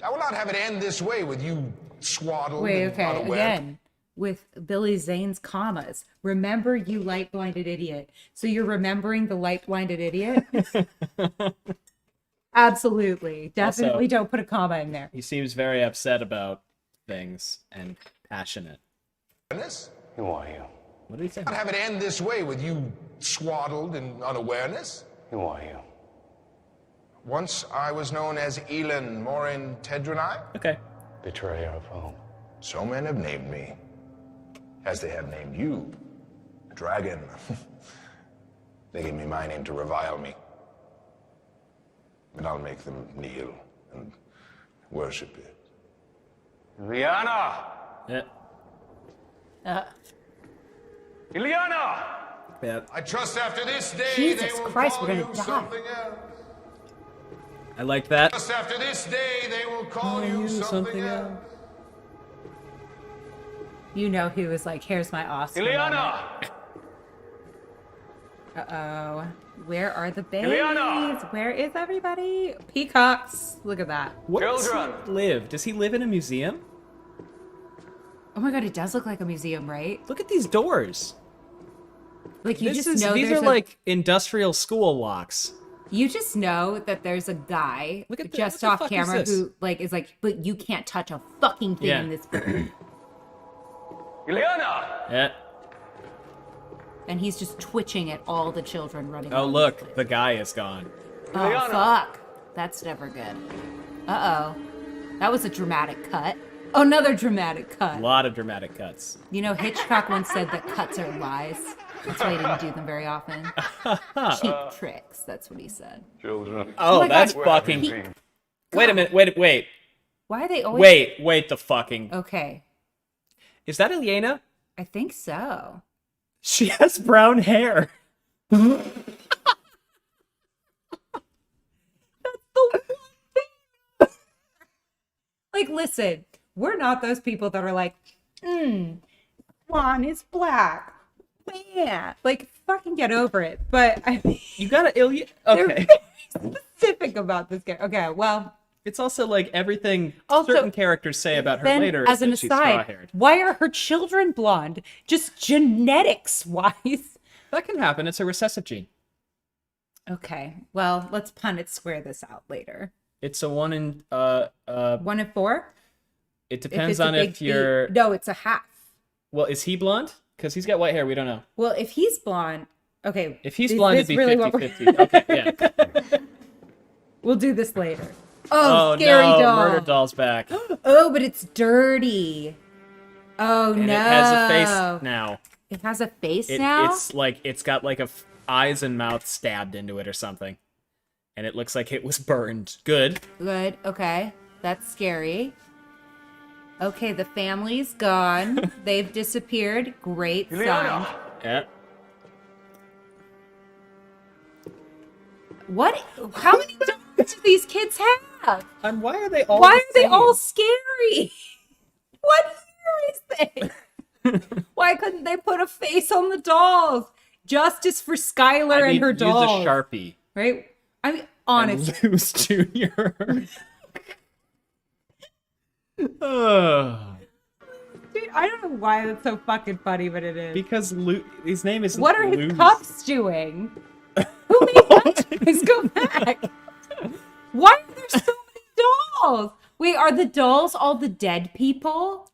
I will not have it end this way with you swaddled Wait, and okay, unaware. again with Billy Zane's commas. Remember, you light-blinded idiot. So you're remembering the light-blinded idiot? Absolutely, definitely Also- don't put a comma in there. He seems very upset about things and passionate. Unawareness? Who are you? What did he say? Not have it end this way with you swaddled in unawareness. Who are you? Once I was known as Elon Morin Tedronai. Okay. Betrayer of home. So men have named me, as they have named you, Dragon. They gave me my name to revile me. And I'll make them kneel and worship it. Ileana! Yeah. Ileana! Yeah. I trust after this day Jesus they will Christ, call we're gonna you die. something else. I like that. Just after this day they will call you something else. You know he was like, here's my Oscar moment. Ileana! Uh-oh. Where are the babies? Where is everybody? Peacocks. Look at that. Where does he live? Does he live in a museum? Oh my god, it does look like a museum, right? Look at these doors. Like you These just know are there's like industrial school locks. you just know that there's a guy Look at just what the off fuck is camera this? who like is like, but you can't touch a fucking thing Yeah. in this book. Ileana! Yeah. And he's just twitching at all the children running. Oh around. look, the guy is gone. Oh fuck. That's never good. Uh-oh. That was a dramatic cut. Oh, another dramatic A cut. lot of dramatic cuts. You know, Hitchcock once said that cuts are lies. That's why he didn't do them very often. Cheap tricks, that's what he said. Children. Oh, my that's God. fucking. He- Wait a minute. Wait. Why are they always... Wait the fucking. Okay, Is that Ileana? I think so. She has brown hair. Like, listen, we're not those people that are like, Juan is black. Yeah. Like, fucking get over it. But, I mean, You gotta Ileana. they're Okay. very specific about this guy. Okay, well, It's also like everything Also, certain characters say about her then, later as is an that she's aside, straw-haired. why are her children blonde? Just genetics-wise. That can happen. It's a recessive gene. Okay, well, let's Punnett square this out later. It's a 1 in. 1 in 4? It If depends it's a on big if you're. feet. No, it's a half. Well, is he blonde? Because he's got white hair. We don't know. Well, if he's blonde, okay. If he's is blonde, this it'd be really what we're- 50-50. Okay, yeah. We'll do this later. Oh, Oh scary no, doll. Murder Doll's back. Oh, but it's dirty. Oh And no. it has a face now. It has a face now? It's like it's got like eyes and mouth stabbed into it or something, and it looks like it was burned. Good. Good. Okay. That's scary. Okay, the family's gone. They've disappeared. Great sign. Yeah. What? How many dogs do these kids have? And why are they all? Why the are they same? all scary? What year is this? Why couldn't they put a face on the dolls? Justice for Skylar I mean, and her use dolls. a Sharpie. Right? I mean, And honestly. lose Junior. Ugh. Dude, I don't know why that's so fucking funny, but it is. Because his name is. What are his Luz. pups doing? Who made that noise? Go back. Why are there so many dolls? Wait, are the dolls all the dead people?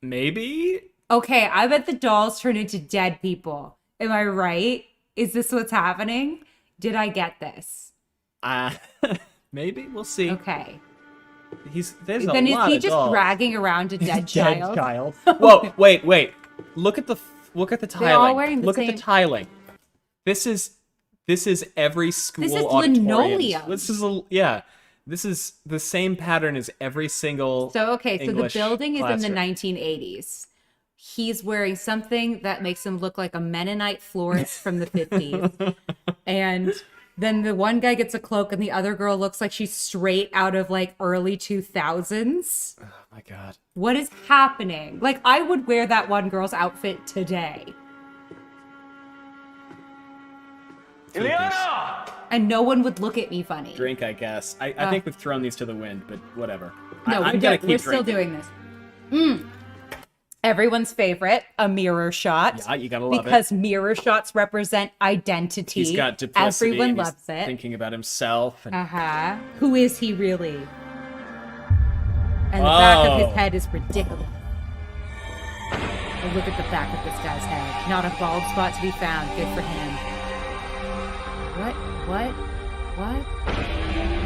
Maybe. Okay, I bet the dolls turn into dead people. Am I right? Is this what's happening? Did I get this? Maybe we'll see. Okay. There's Then a is lot he of just dolls. dragging around a dead child? Whoa, wait. Look at the tiling. They're all wearing the Look same- at the tiling. This is every school This is auditorium. linoleum. This is the same pattern as every single. So, okay, so English the building is in the classroom. 1980s. He's wearing something that makes him look like a Mennonite florist from the 50s. And then the one guy gets a cloak and the other girl looks like she's straight out of like early 2000s. Oh my god. What is happening? Like, I would wear that one girl's outfit today. Ileana! And no one would look at me funny. Drink, I guess. I think we've thrown these to the wind, but whatever. No, I'm we're, gonna keep we're still drinking. doing this. Everyone's favorite, a mirror shot. Yeah, you gotta love because mirror shots represent identity. He's got duplicity. Everyone and he's loves it. Thinking about himself. And Uh-huh. Who is he really? And the back of his Oh. head is ridiculous. Oh, look at the back of this guy's head. Not a bald spot to be found. Good for him. What?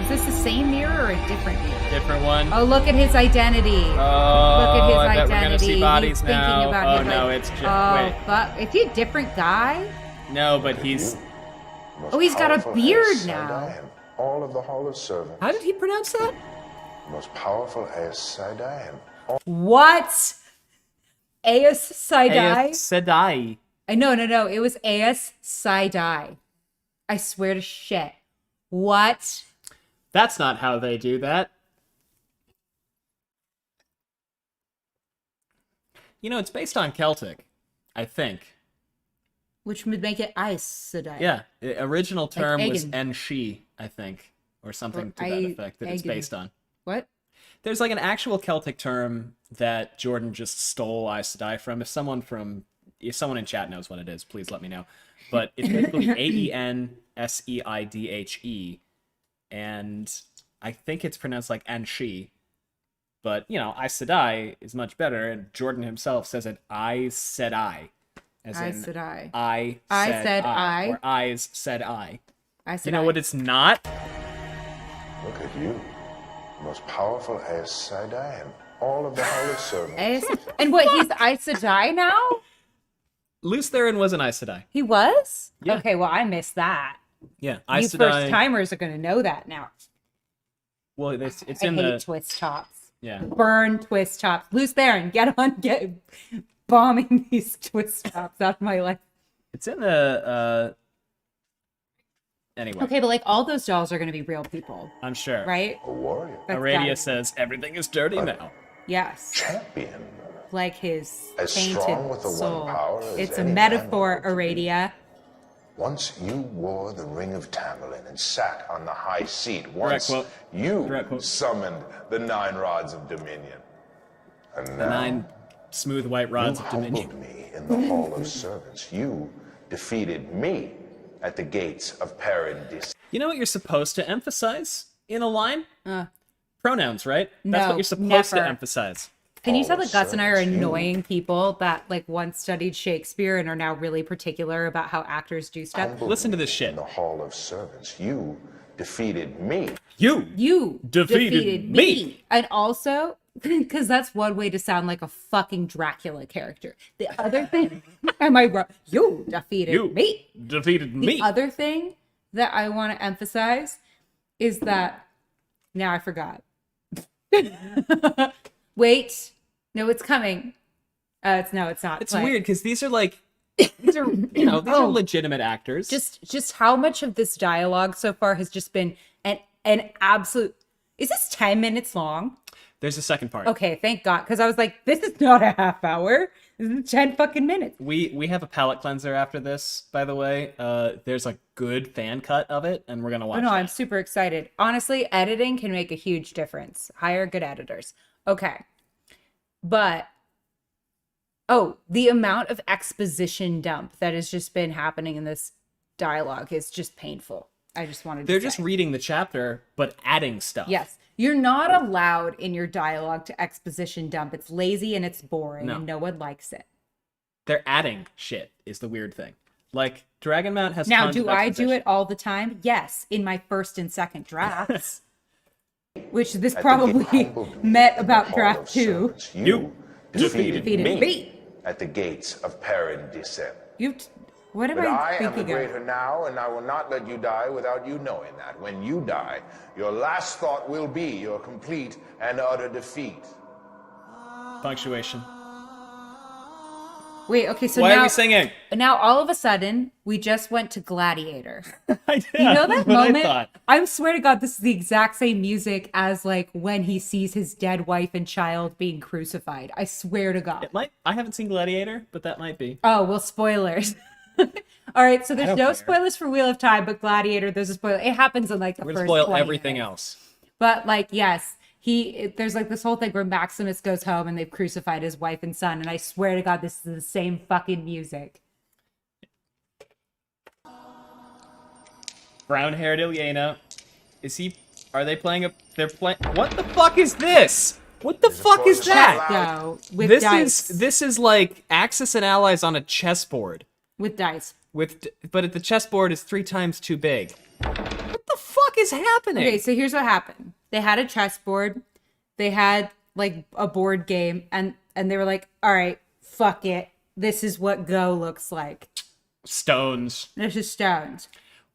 Is this the same mirror or a different mirror? different one. Oh, look at his identity. Oh, Look at his I bet identity. we're gonna see bodies He's thinking now. about Oh his no, like- it's just Oh, fuck. Is he a different guy? no, but he's. Most Oh, he's got a powerful beard Aes now. Sedai in all of the Hall of Servants. How did he pronounce that? Most powerful Aes Sedai in What? Aes Sedai? Sedai. No. It was Aes Sedai. I swear to shit. What? That's not how they do that. You know, it's based on Celtic, I think. Which would make it Aes Sedai. Yeah, the original term was Egan. En-Shi, I think, or something to that effect that it's Egan. based on. What? There's like an actual Celtic term that Jordan just stole Aes Sedai from. If someone in chat knows what it is, please let me know. But it's basically Aenseidhe, and I think it's pronounced like En-Shi. But, you know, Aes Sedai is much better, and Jordan himself says it Aes Sedai. As Aes in, Sedai. I said I. Or Eyes said I. Aes Sedai. You know what it's not? Look at you. The most powerful Aes Sedai and all of the Holy Servants. And what, he's Aes Sedai now? Lews Therin was an Aes Sedai. He was? Yeah. Okay, well, I missed that. Yeah, You Aes first Sedai. timers are going to know that now. Well, it's I in hate the twist tops. yeah. Burn twist tops. Lews Therin, get bombing these twist tops out of my life. It's in the anyway. Okay, but like all those dolls are going to be real people, I'm sure. right? A warrior. That's Aradia gotta- says everything is dirty now. Yes. Champion. Like his As tainted strong with the one soul. power as It's a any metaphor, man would be. Aradia. Once you wore the Ring of Tamlin and sat on the high seat. Once quote. you Direct quote. summoned the 9 rods of Dominion. And The now 9 smooth white you rods of humbled Dominion. me in the Hall of Servants. You defeated me at the gates of Paradis. You know what you're supposed to emphasize in a line? Pronouns, right? That's No, what you're supposed to never. emphasize. Can you All tell the that Gus and I are servants, you- annoying people that like once studied Shakespeare and are now really particular about how actors do stuff? Humbled Listen to me this shit. In the Hall of Servants. You defeated me. You Defeated me. And also, because that's one way to sound like a fucking Dracula character. The other thing, am I wrong? You defeated You me. defeated The me. other thing that I want to emphasize is that now I forgot. Wait, no, it's coming. It's not. It's Play. weird because these are these are Oh. legitimate actors. Just how much of this dialogue so far has just been an absolute. Is this 10 minutes long? There's a second part. Okay, thank God, because I was like, this is not a half hour. This is 10 fucking minutes. We have a palate cleanser after this, by the way. There's a good fan cut of it, and we're gonna watch. Oh no, that. I'm super excited. Honestly, editing can make a huge difference. Hire good editors. Okay. But the amount of exposition dump that has just been happening in this dialogue is just painful. I just wanted to They're say. just reading the chapter, but adding stuff. Yes. You're not allowed in your dialogue to exposition dump. It's lazy and it's boring No. and no one likes it. They're adding shit is the weird thing. Like Dragonmount has Now, tons do of I do exposition. it all the time? Yes, in my first and second drafts. Which this I think it probably humbled me met in the about Hall draft of 2. Servants. You defeated Defeated me. at the gates of Paradis. What am But I am the thinking of? greater now, and I will not let you die without you knowing that. When you die, your last thought will be your complete and utter defeat. Punctuation. Wait, okay, so Why now are we singing? now all of a sudden we just went to Gladiator. I did. You know that what I moment? thought. I swear to God, this is the exact same music as like when he sees his dead wife and child being crucified. I swear to God. It might. I haven't seen Gladiator, but that might be. Oh, well, spoilers. All right, so there's don't no care. spoilers for Wheel of Time, but Gladiator, there's a spoiler. It happens in like the We're first gonna spoil 20 everything minutes. else. But like, yes, there's like this whole thing where Maximus goes home and they've crucified his wife and son, and I swear to God, this is the same fucking music. Brown-haired Ilyena. Is he? Are they playing a? They're playing. What the fuck is this? What the fuck is that? So with This dice, is like Axis and allies on a chessboard. with dice. But the chessboard is 3 times too big. What the fuck is happening? Okay, so here's what happened. They had a chessboard. They had like a board game, and they were like, "All right, fuck it. This is what Go looks like. Stones. This is stones."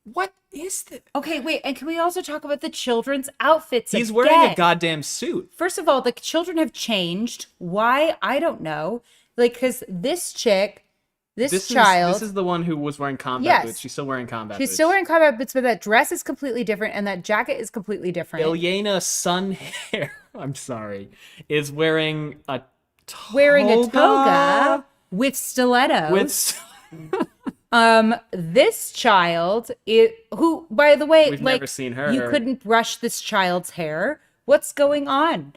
What is this? Okay, wait, and can we also talk about the children's outfits? He's wearing a again? goddamn suit. First of all, the children have changed. Why? I don't know. Like, because this chick This child, This is the one who was wearing combat Yes. boots. She's still wearing combat she's boots. still wearing combat boots, but that dress is completely different, and that jacket is completely different. Ilyena Sunhair, I'm sorry, is wearing a toga. Wearing a toga with stilettos. This child, who, by the way, We've like, never seen her. you couldn't brush this child's hair. What's going on?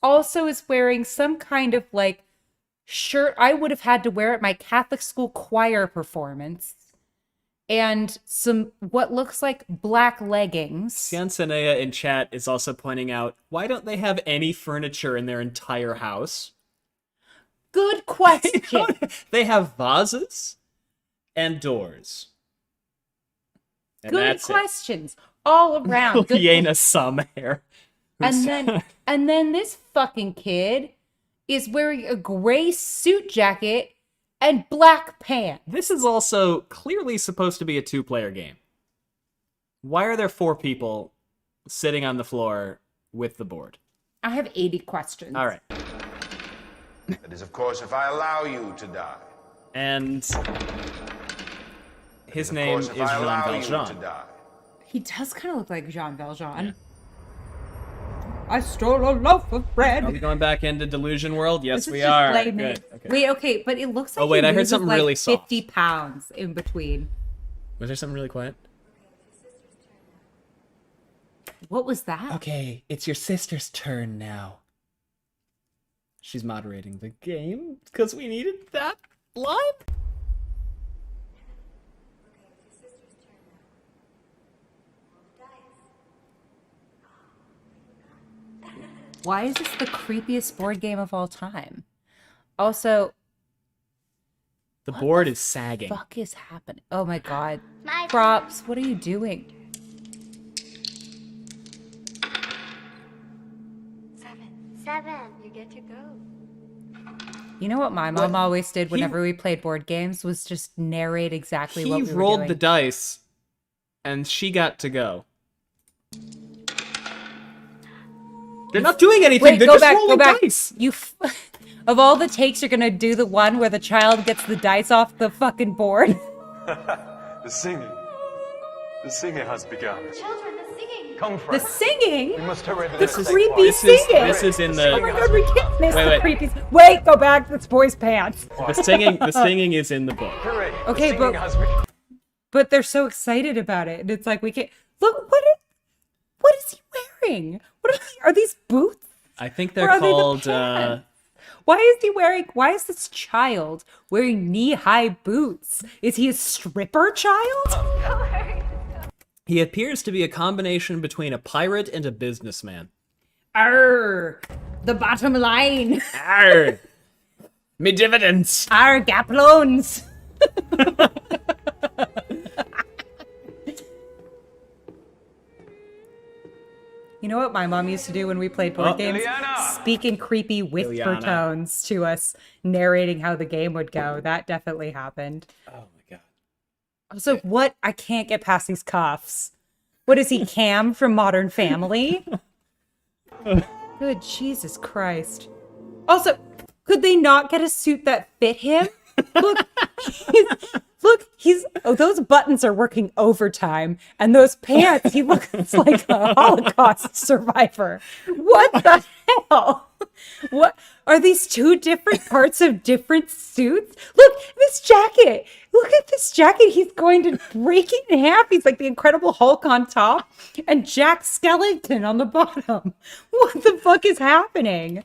Also is wearing some kind of like shirt I would have had to wear at my Catholic school choir performance. And some what looks like black leggings. Ciancinea in chat is also pointing out, why don't they have any furniture in their entire house? Good question. They have vases and doors. And Good that's questions all around. Good Ilyena Sunhair. and then this fucking kid is wearing a gray suit jacket and black pants. This is also clearly supposed to be a 2-player game. Why are there 4 people sitting on the floor with the board? I have 80 questions. All right. That is, of course, if I allow you to die. And his Of name course, is if Jean I allow you to Valjean. die. He does kind of look like Jean Valjean. I stole a loaf of bread. Are we going back into Delusion World? Yes, This is we just are. Playmate. Good. Okay. Wait, okay, but it looks like Oh, wait, he I heard loses, something like, really soft. 50 pounds in between. Was there something really quiet? What was that? Okay, it's your sister's turn now. She's moderating the game because we needed that line. Why is this the creepiest board game of all time? Also, The board is sagging. fuck is happening? Oh my god. My Props, what are you doing? 7. You get to go. You know what my mom What? always did He- whenever we played board games was just narrate exactly He what we were rolled doing. the dice, and she got to go. They're not doing anything. Wait, They're go just back, rolling go back. dice. Of all the takes, you're gonna do the one where the child gets the dice off the fucking board. The singing. The singing has begun. Children, the singing. Come, The friends. singing, We must hurry to the the creepy This is singing. this is in Oh my the god, we can't miss Wait, the wait. creepy. Wait, go back. That's boys' pants. the singing. The singing is in the book. Hurry. The Okay, singing but- has begun. But they're so excited about it, and it's like we can't. Look, what is he wearing? Are these boots? I think Or they're are they the called. pants? Why is this child wearing knee-high boots? Is he a stripper child? He appears to be a combination between a pirate and a businessman. Arr, the bottom line. Arr! Me dividends. Arr, gap loans. You know what my mom used to do when we played board Oh. games? Ilyena! Speak in creepy whisper Ilyena. tones to us, narrating how the game would go. That definitely happened. Oh my god. Also, what? I can't get past these cuffs. What is he, Cam from Modern Family? Good Jesus Christ. Also, could they not get a suit that fit him? Those buttons are working overtime, and those pants, he looks like a Holocaust survivor. What the hell? What are these two different parts of different suits? Look, this jacket. Look at this jacket. He's going to break it in half. He's like the Incredible Hulk on top and Jack Skellington on the bottom. What the fuck is happening?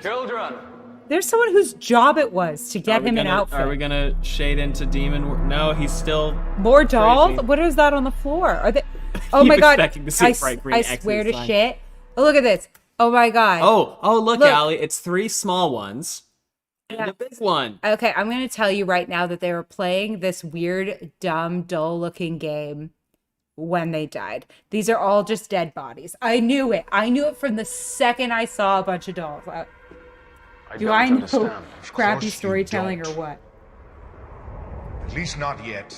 Children. There's someone whose job it was to get him an outfit. Are we gonna shade into demon? No, he's still. More dolls? Crazy. What is that on the floor? Are they? Oh Keep my god! expecting to see bright green I X's swear to sign. shit. Oh, look at this. Oh my god. Oh, look, Look. Allie. It's 3 small ones and a big one. Okay, I'm gonna tell you right now that they were playing this weird, dumb, dull-looking game when they died. These are all just dead bodies. I knew it. I knew it from the second I saw a bunch of dolls. Do I know understand. Of crappy course you storytelling or don't. what? At least not yet.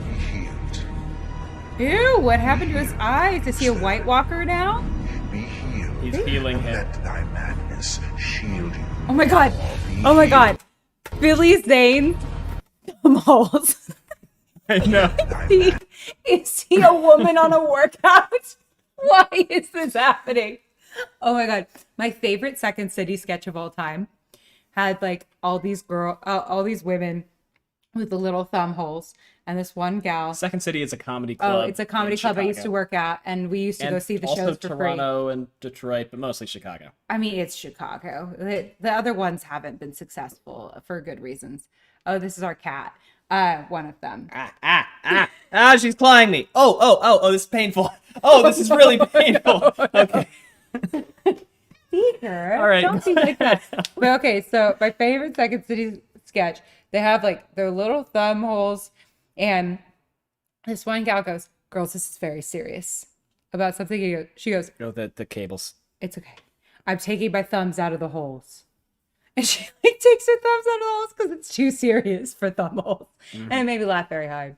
Be healed. Ew! What happened to his eyes? Is he a White Walker now? Be healed. He's healing him. Let thy madness shield you. Oh my god. Oh my god. Billy Zane thumbholes. I know. Is he a woman on a workout? Why is this happening? Oh my god. My favorite Second City sketch of all time had like all these women with the little thumb holes, and this one gal. Second City is a comedy club. Oh, it's a comedy club I used to work at, and we used to go see the also shows for free. Toronto and Detroit, but mostly Chicago. I mean, it's Chicago. The other ones haven't been successful for good reasons. Oh, this is our cat. One of them. She's clawing me. Oh, this is painful. Oh, this is really painful. Okay. Peter, All right. don't be like that. But okay, so my favorite Second City sketch, they have like their little thumb holes, and this one gal goes, "Girls, this is very serious." About something, she goes, Go the cables. "It's okay. I'm taking my thumbs out of the holes." And she like takes her thumbs out of the holes because it's too serious for thumb holes. And it made me laugh very hard.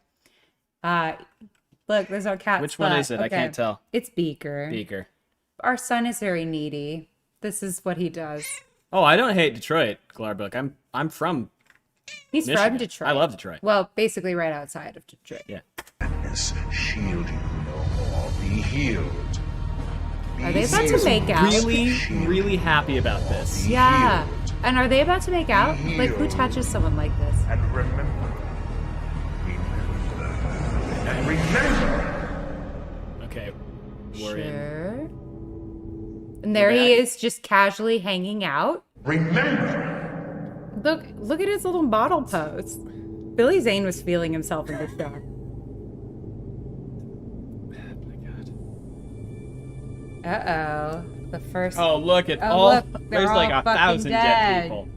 Look, there's our cat. Which one is it? I can't tell. It's Beaker. Beaker. Our son is very needy. This is what he does. Oh, I don't hate Detroit, Glarbook. I'm from He's Michigan. from Detroit. I love Detroit. Well, basically right outside of Detroit. Yeah. Madness shield you no more. Be healed. Are they about to make out? Really happy about this. Yeah. And are they about to make out? Like, who touches someone like this? And remember. And remember. Okay. We're in. Sure. And there he is, just casually hanging out. Remember. Look at his little model pose. Billy Zane was feeling himself in this shot. Oh my god. Uh-oh. The first... Oh, look at look, they're there's like all 1,000 fucking dead dead. people.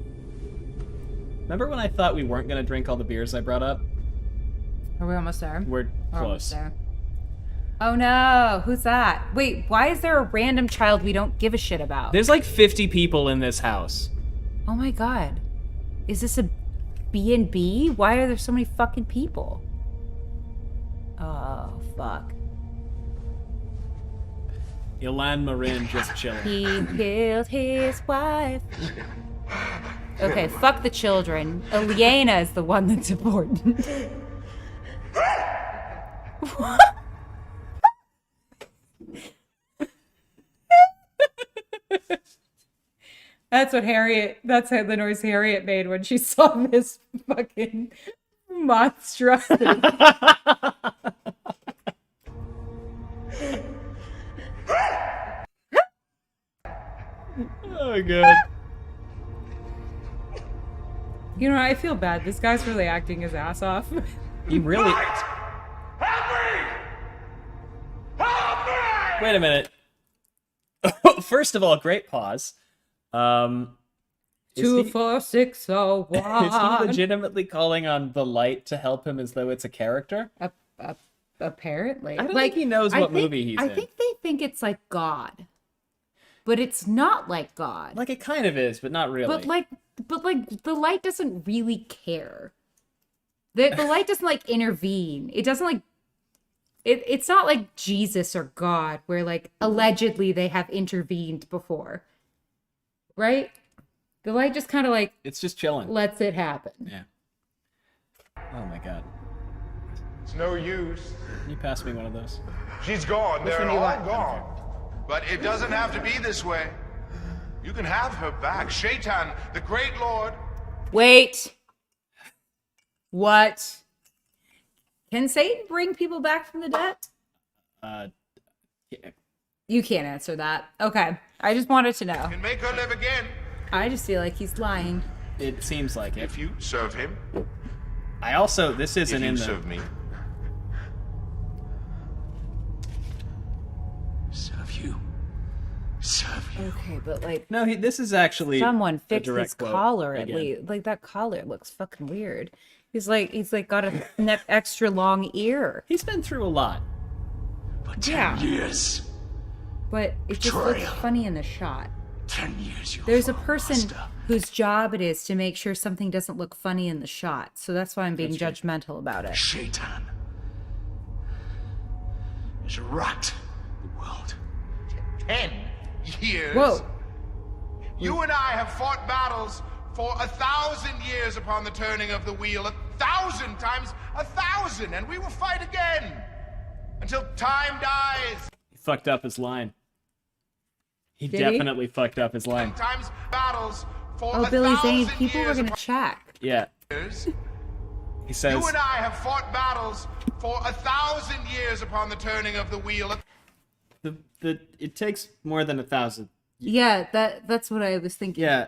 Remember when I thought we weren't gonna drink all the beers I brought up? Are we almost there? We're We're almost close. there. Oh no, who's that? Wait, why is there a random child we don't give a shit about? There's like 50 people in this house. Oh my god. Is this a B&B? Why are there so many fucking people? Oh, fuck. Ilan Marin just chilling. He killed his wife. Okay, fuck the children. Eliana is the one that's important. What? That's the noise Harriet made when she saw this fucking monstrosity. Oh god. You know, I feel bad. This guy's really acting his ass off. He really. Wait a minute. First of all, great pause. Is 24601. he legitimately calling on the light to help him as though it's a character? Apparently. I don't think he knows what movie he's I in. think they think it's like God. But it's not like God. Like it kind of is, but not really. But like the light doesn't really care. The light doesn't like intervene. It doesn't like it's not like Jesus or God where like allegedly they have intervened before. Right? The light just kind of like it's just chilling. lets it happen. Yeah. Oh my god. It's no use. Can you pass me one of those? She's gone. Which They're one do you all want? gone. But it doesn't have to be this way. You can have her back. Shaitan, the great lord. Wait. What? Can Satan bring people back from the dead? Yeah. You can't answer that. Okay. I just wanted to know. Can make her live again. I just feel like he's lying. It seems like it. If you serve him. I also this isn't If in you the serve me. Serve you. Serve you. Okay, but like No, this is actually someone a fix direct his quote collar at again. least. Like that collar looks fucking weird. He's like got a extra long ear. He's been through a lot. For 10 Yeah. years. But it just looks Betrayal. funny in the shot. 10 years you'll There's a follow, person master. whose job it is to make sure something doesn't look funny in the shot. So that's why I'm being judgmental about it. Shaitan. Is rot the world. 10 years. Whoa. You and I have fought battles for 1,000 years upon the turning of the wheel, 1,000 times 1,000, and we will fight again until time dies. He fucked up his line. He Did he? definitely fucked up his line. Times battles for Oh, Billy Zane, 1,000 people were years gonna check. Yeah. years. He says, You and I have fought battles for 1,000 years upon the turning of the wheel. it takes more than 1,000. Yeah, that's what I was thinking. Yeah.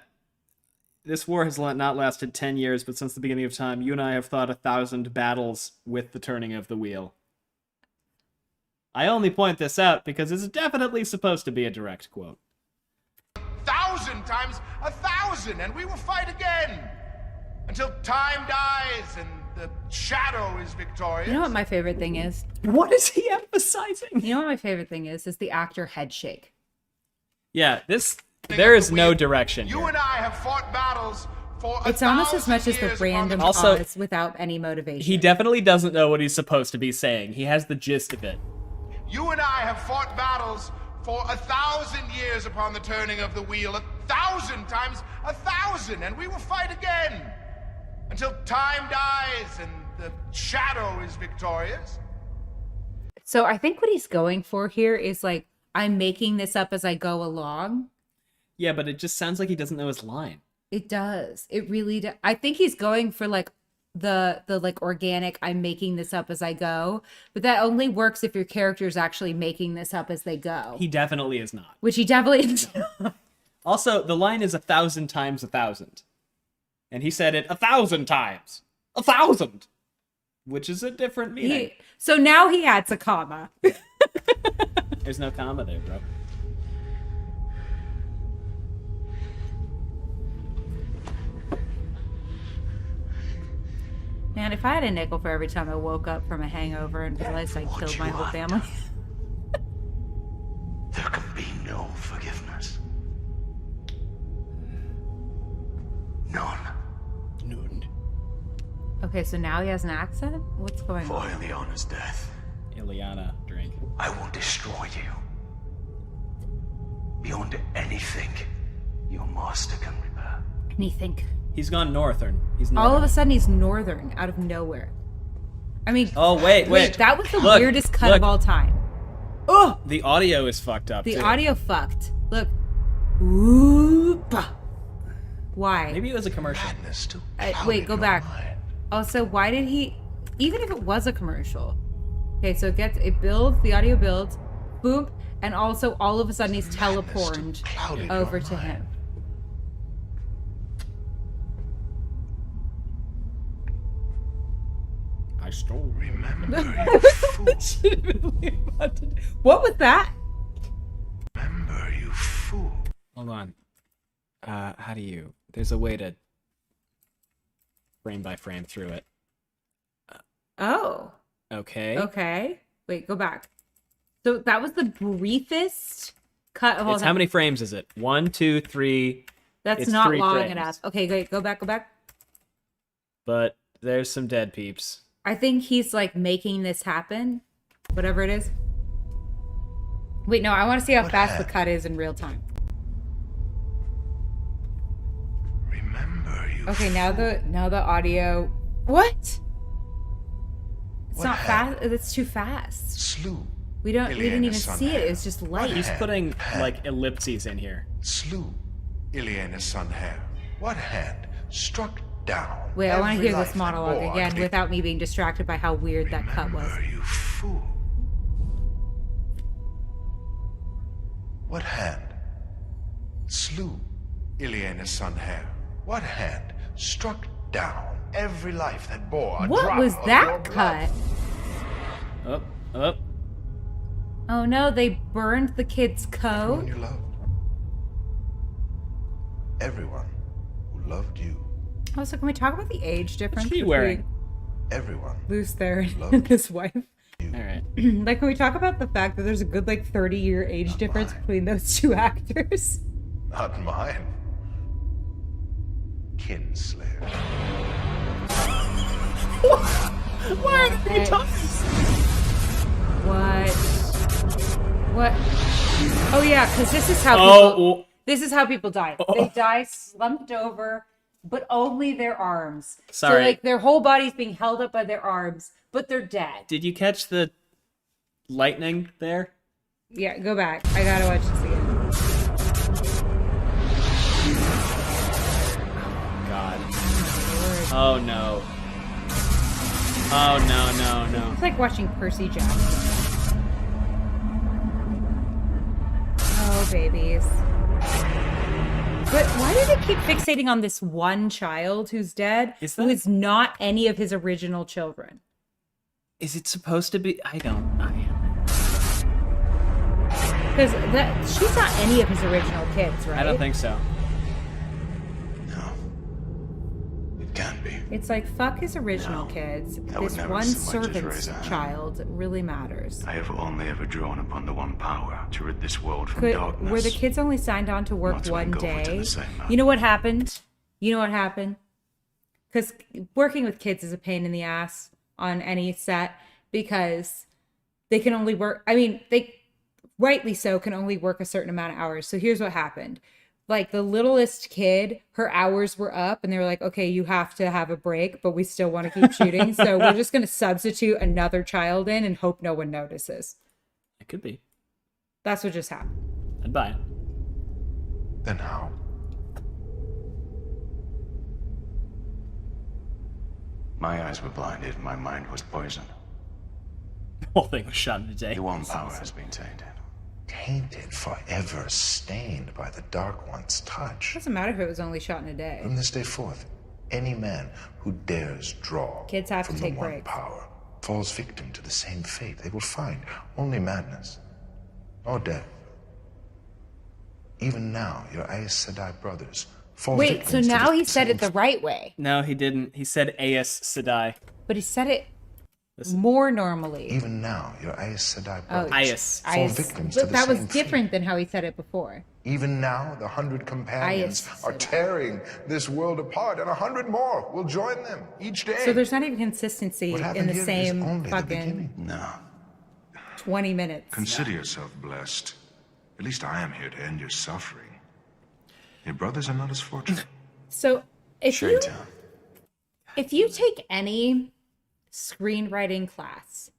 This war has not lasted 10 years, but since the beginning of time, you and I have fought 1,000 battles with the turning of the wheel. I only point this out because it's definitely supposed to be a direct quote. 1,000 times 1,000, and we will fight again until time dies and the shadow is victorious. You know what my favorite thing is? What is he emphasizing? You know what my favorite thing is? Is the actor head shake. Yeah, there is no direction You here. and I have fought battles for It's almost as 1,000 much as the years upon random Also, pause without any motivation. He definitely doesn't know what he's supposed to be saying. He has the gist of it. You and I have fought battles for 1,000 years upon the turning of the wheel, 1,000 times 1,000, and we will fight again until time dies and the shadow is victorious. So I think what he's going for here is like, I'm making this up as I go along. Yeah, but it just sounds like he doesn't know his line. It does. It really does. I think he's going for like the like organic, I'm making this up as I go. But that only works if your character is actually making this up as they go. He definitely is not. Which he definitely is. Also, the line is 1,000 times 1,000. And he said it 1,000 times. 1,000! Which is a different meaning. So now he adds a comma. There's no comma there, bro. Man, if I had a nickel for every time I woke up from a hangover and realized I killed my whole family. There can be no forgiveness. None. Okay, so now he has an accent? What's going For on? Ileana's death, Ileana, drink. I will destroy you. Beyond anything your master can repair. Anything. He's gone northern. He's All of northern. a sudden he's northern out of nowhere. I mean, Oh, wait. that was the Look, weirdest cut look. of all time. Oh, The audio is fucked up, the too. audio fucked. Look. Whoop. Why? Maybe it was a commercial. Madness still Wait, clouding go your back. mind. Also, why did he, even if it was a commercial, okay, so it builds, the audio builds, boom, and also all of a sudden he's teleported clouding over your to mind. him. I stole. Remember, you fool. What was that? Remember, you fool. Hold on. How do you... There's a way to frame by frame through it. Oh, Okay. okay. Wait, go back. So that was the briefest cut of all It's time. how many frames is it? 1, 2, 3. That's it's not 3 long frames. enough. Okay, great. Go back. But there's some dead peeps. I think he's like making this happen, whatever it is. Wait, no, I want to see how fast the cut is in real time. Remember, you Okay, now the audio. What? It's not fast. It's too fast. slew. We didn't even Ileana's son see it. Hare. It's just light. He's putting, like, ellipses in here. Slew Ileana's son Hare. What hand struck down? Wait, I want to every hear life this that monologue bore again a without me being distracted by how weird that cut was. Remember, you fool. What hand slew Ileana's son Hare? What hand struck down every life that bore a What drop was of your that blood? cut? Up. Oh no, they burned the kid's Everyone coat. you loved. Everyone who loved you. Also, can we talk about the age difference she between wearing? Everyone. Luce Theron Loved and his wife? All right. Like, can we talk about the fact that there's a good, like, 30-year age difference between those two actors? Not mine. Kinslayer. Why are they talking? What? Oh yeah, because this is how people die. They die slumped over, but only their arms. Sorry. So like their whole body's being held up by their arms, but they're dead. Did you catch the lightning there? Yeah, go back. I gotta watch this again. God. Oh no. Oh no. It's like watching Percy Jackson. Oh, babies. But why do they keep fixating on this one child who's dead, who is not any of his original children? Is it supposed to be? I don't. Because she's not any of his original kids, right? I don't think so. No. It can't be. It's like, fuck his original kids. That would This never one so much as servant's raise a hand. child really matters. I have only ever drawn upon the one power to rid this world from darkness. Were the kids only signed on to work Not to one engulf it in day? the same manner. You know what happened? Because working with kids is a pain in the ass on any set because they can only work. I mean, they rightly so can only work a certain amount of hours. So here's what happened. Like the littlest kid, her hours were up and they were like, okay, you have to have a break, but we still want to keep shooting. So we're just going to substitute another child in and hope no one notices. It could be. That's what just happened. I'd buy it. Then how? My eyes were blinded, my mind was poisoned. The whole thing was shot in a day. The one power has been tainted. Tainted, forever stained by the Dark One's touch. Doesn't matter if it was only shot in a day. From this day forth, any man who dares draw Kids have to from take the one breaks. power falls victim to the same fate. They will find only madness or death. Even now, your Aes Sedai brothers fall Wait, so victims to now the he said it same the right way, No, he didn't. He said Aes Sedai. but he said it more normally. Even now, your Aes Sedai Oh, brothers fall Aes. victims to But the that was same different than how he said it before. fate. Even now, the 100 companions Aes are Sedai. tearing this world apart, and 100 more will join them each day. So there's not even consistency What in happened the here is same only the fucking beginning. No. 20 minutes. Consider yourself blessed. At least I am here to end your suffering. Your brothers are not as fortunate. So if you Shaytown. if you take any screenwriting class,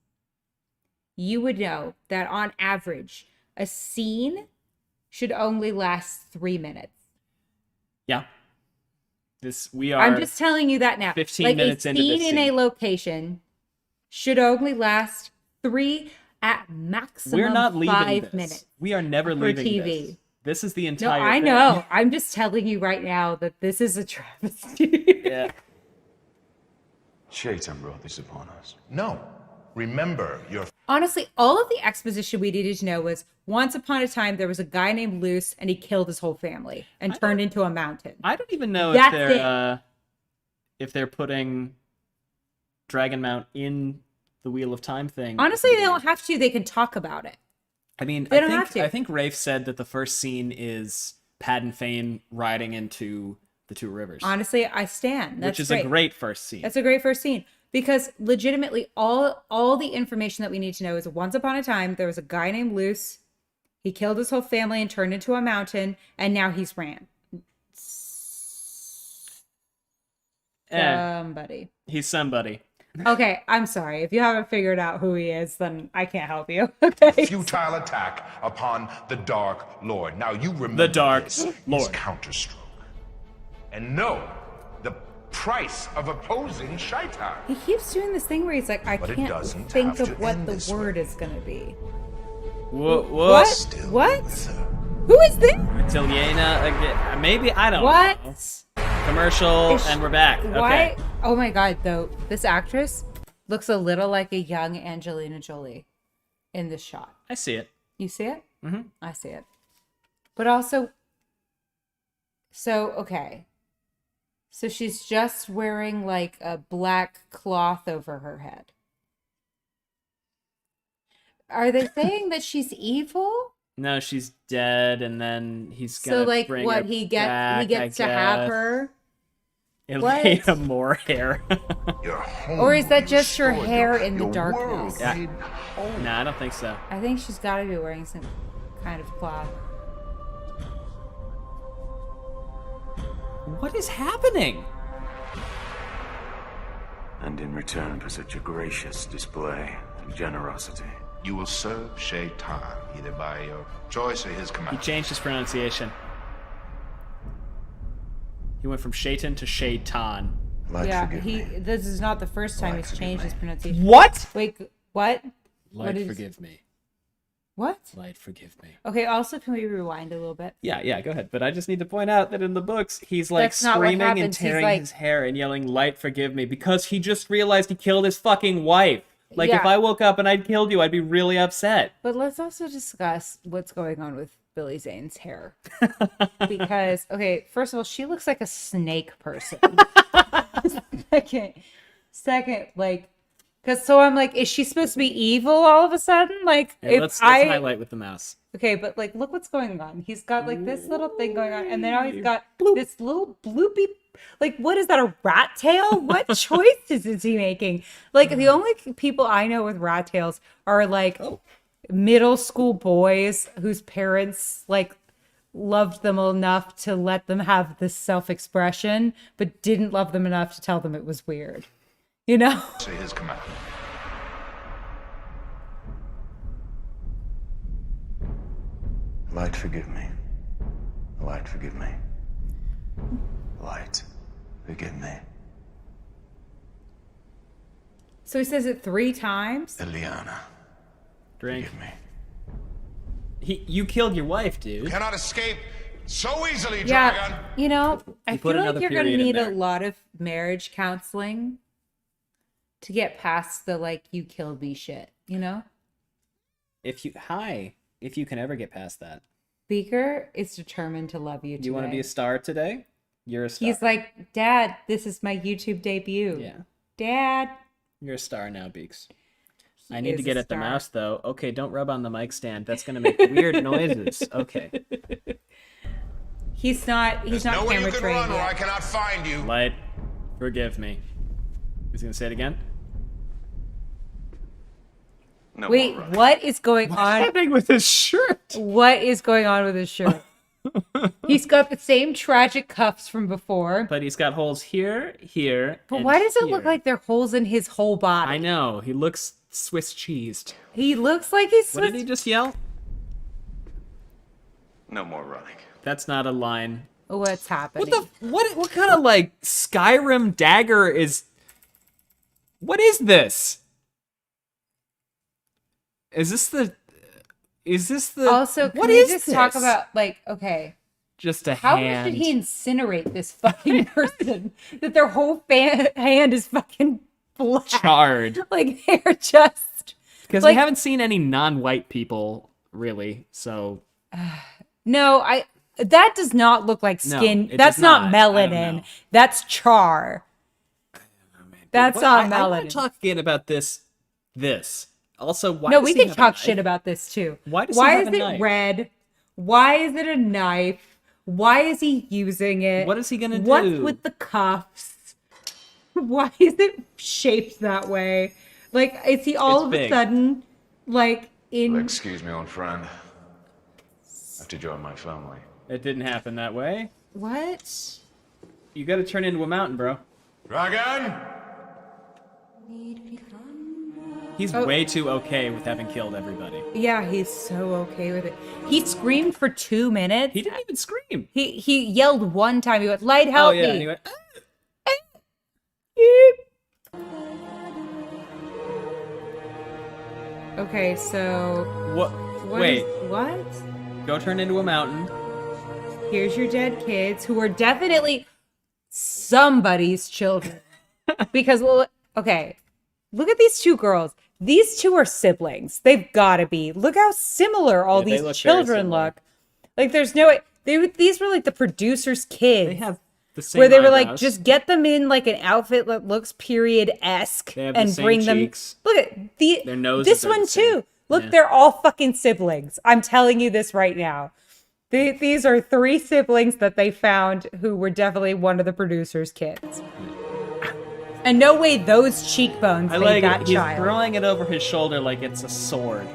you would know that on average, a scene should only last 3 minutes. Yeah. We are. I'm just telling you that now. 15 like minutes a into scene this in a scene. location should only last 3 at maximum. We're not leaving 5 this. minutes. We are never for leaving TV. this. This is the No, entire I thing. know. I'm just telling you right now that this is a travesty. Yeah. Shaytan brought this upon us. No. Remember your Honestly, all of the exposition we needed to know was once upon a time there was a guy named Luce and he killed his whole family and turned into a mountain. I don't even know That's if they're putting Dragonmount in the Wheel of Time thing. Honestly, they don't have to. They can talk about it. I mean, They don't have to. I think Rafe said that the first scene is Padden Fane riding into the two rivers, Honestly, I stand. That's which is great. a great first scene. That's a great first scene because legitimately all the information that we need to know is once upon a time there was a guy named Luce. He killed his whole family and turned into a mountain, and now he's ran. Somebody. He's somebody. Okay, I'm sorry. If you haven't figured out who he is, then I can't help you. Okay. futile attack upon the Dark Lord. Now you remember The Dark this is Lord. Counterstroke. And know the price of opposing Shaitan. He keeps doing this thing where he's like, I But it can't doesn't think have of to what end the this word way. is going to be. What? What? Still What? with her. Who is this? Tiliana again? Maybe I don't know. What? Commercial, Is she- and we're back. Why? Okay. Oh my god, though, this actress looks a little like a young Angelina Jolie in this shot. I see it. You see it? Mm-hmm. I see it. But also, so, okay. So she's just wearing like a black cloth over her head. Are they saying that she's evil? No, she's dead, and then he's gonna So like bring what her he back, gets I to have guess. her? Elena more hair. Your home, Or is that you just her restored hair your- in the your darkness? world Yeah. made whole. No, I don't think so. I think she's got to be wearing some. kind of cloth. What is happening? And in return for such a gracious display of generosity. You will serve Shaitan, either by your choice or his He command. changed his pronunciation. He went from Shaitan to Shaitan. Light, Yeah, forgive me. this is not the first time Light, he's forgive changed me. his pronunciation. What? Wait, what? Light, is- forgive me. What? Light, forgive me. Okay, also, can we rewind a little bit? Yeah, go ahead. But I just need to point out that in the books, he's like That's not what screaming and happens. He's tearing like- his hair and yelling, "Light, forgive me," because he just realized he killed his fucking wife. Like, if Yeah. I woke up and I'd killed you, I'd be really upset. But let's also discuss what's going on with Billy Zane's hair. Because, okay, first of all, she looks like a snake person. Second, like, because so I'm like, is she supposed to be evil all of a sudden? Like, Here, if let's I highlight with the mouse. okay, but like, look what's going on. He's got like this little thing going on, and then now he's got this little bloopy. Like, what is that? A rat tail? What choices is he making? Like, the only people I know with rat tails are like middle school boys whose parents like loved them enough to let them have this self-expression, but didn't love them enough to tell them it was weird. You know? Say his command. Light, forgive me. Light, forgive me. Light, forgive me. So he says it 3 times. Ileana, Drink. forgive me. You killed your wife, dude. Cannot escape so easily, Yeah, Dragon. you know, I You put feel like another you're gonna period in need a there. lot of marriage counseling to get past the like you killed me shit, you know? If you can ever get past that. Beaker is determined to love you today. You want to be a star today? You're a star. He's like, Dad, this is my YouTube debut. Yeah. Dad. You're a star now, Beaks. He I need to is get a at the star. mouse, though. Okay, don't rub on the mic stand. That's going to make weird noises. Okay. He's not There's camera nowhere you can trained run where I yet. cannot find you. Light, forgive me. He's going to say it again? No Wait, more what is going What's on? happening with his shirt? What is going on with his shirt? He's got the same tragic cuffs from before. But he's got holes here, here, But and why does it look here. like there are holes in his whole body? I know. He looks Swiss cheesed. He looks like he's What did he just yell? No more running. That's not a line. What's happening? What kind of like Skyrim dagger is? What is this? Is this the? Also, can what we is just this? talk about like, okay, just a how hand? should he incinerate this fucking person that their whole hand is fucking black, charred? like they're just Because like- we haven't seen any non-white people really. So no, that does not look like No, skin. it That's does not not. I don't melanin. know. That's char. That's What- not I want melanin. to talk again about this. Also, why? No, does we he can have a talk knife? shit about this too. Why does he Why have is a it knife? red? Why is it a knife? Why is he using it? What is he gonna What's do? with the cuffs? Why is it shaped that way? Like, is he all It's of big. a sudden like Well, in? excuse me, old friend. I have to join my family. It didn't happen that way. What? You got to turn into a mountain, bro. Dragon? He's way too okay with having killed everybody. Yeah, he's so okay with it. He screamed for 2 minutes. He didn't even scream. He yelled one time. He went, "Light, help Oh yeah, me!" and he went. Okay, so What? what Wait, is- what? go turn into a mountain. Here's your dead kids who are definitely somebody's children. Because, well, okay, look at these 2 girls. These 2 are siblings. They've got to be. Look how similar all Yeah, they these look very children similar. look. Like, there's no way. These were like the producer's kids. They have the same. where they were like, eyebrows. just get them in like an outfit that looks period-esque They have the and same bring them. cheeks. Look at Their noses this are one the same. too. Look, Yeah. they're all fucking siblings. I'm telling you this right now. These are 3 siblings that they found who were definitely one of the producer's kids. And no way those cheekbones I made like that it. He's child. throwing it over his shoulder like it's a sword.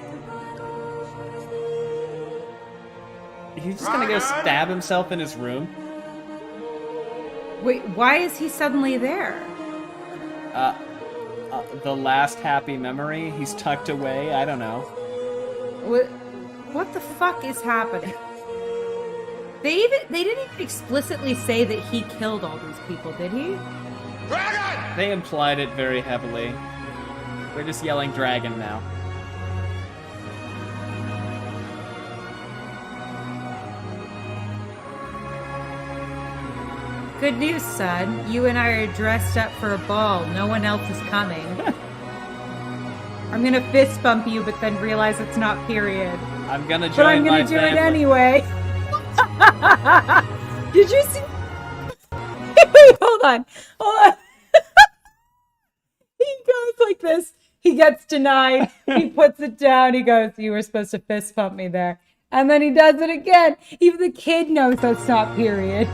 He's just gonna go stab himself in his room. Wait, why is he suddenly there? The last happy memory. He's tucked away. I don't know. What the fuck is happening? They didn't even explicitly say that he killed all these people, did he? Dragon! They implied it very heavily. They're just yelling dragon now. Good news, son. You and I are dressed up for a ball. No one else is coming. I'm gonna fist bump you, but then realize it's not period. I'm gonna join But I'm my gonna do family. it anyway. Did you see? Hold on. He goes like this. He gets denied. He puts it down. He goes, "You were supposed to fist bump me there." And then he does it again. Even the kid knows that's not period.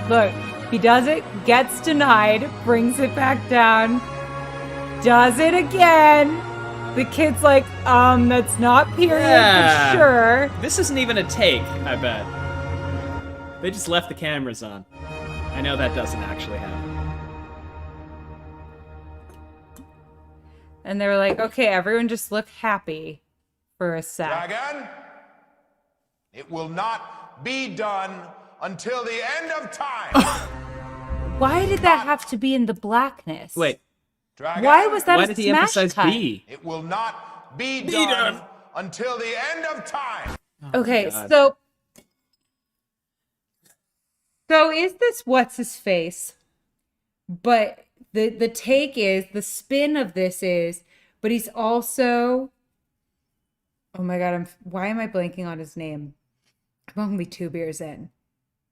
Look, he does it, gets denied, brings it back down, does it again. The kid's like, that's not period Yeah. for sure. This isn't even a take, I bet. They just left the cameras on. I know that doesn't actually happen. And they were like, okay, everyone just look happy for a sec. Dragon, it will not be done until the end of time. Why did that have to be in the blackness? Wait, Dragon, Why was that why a did he smash emphasize cut? B? it will not be done until the end of time. Okay, God. so is this what's his face? But the take is, the spin of this is, but he's also, oh my god, why am I blanking on his name? I'm only 2 beers in.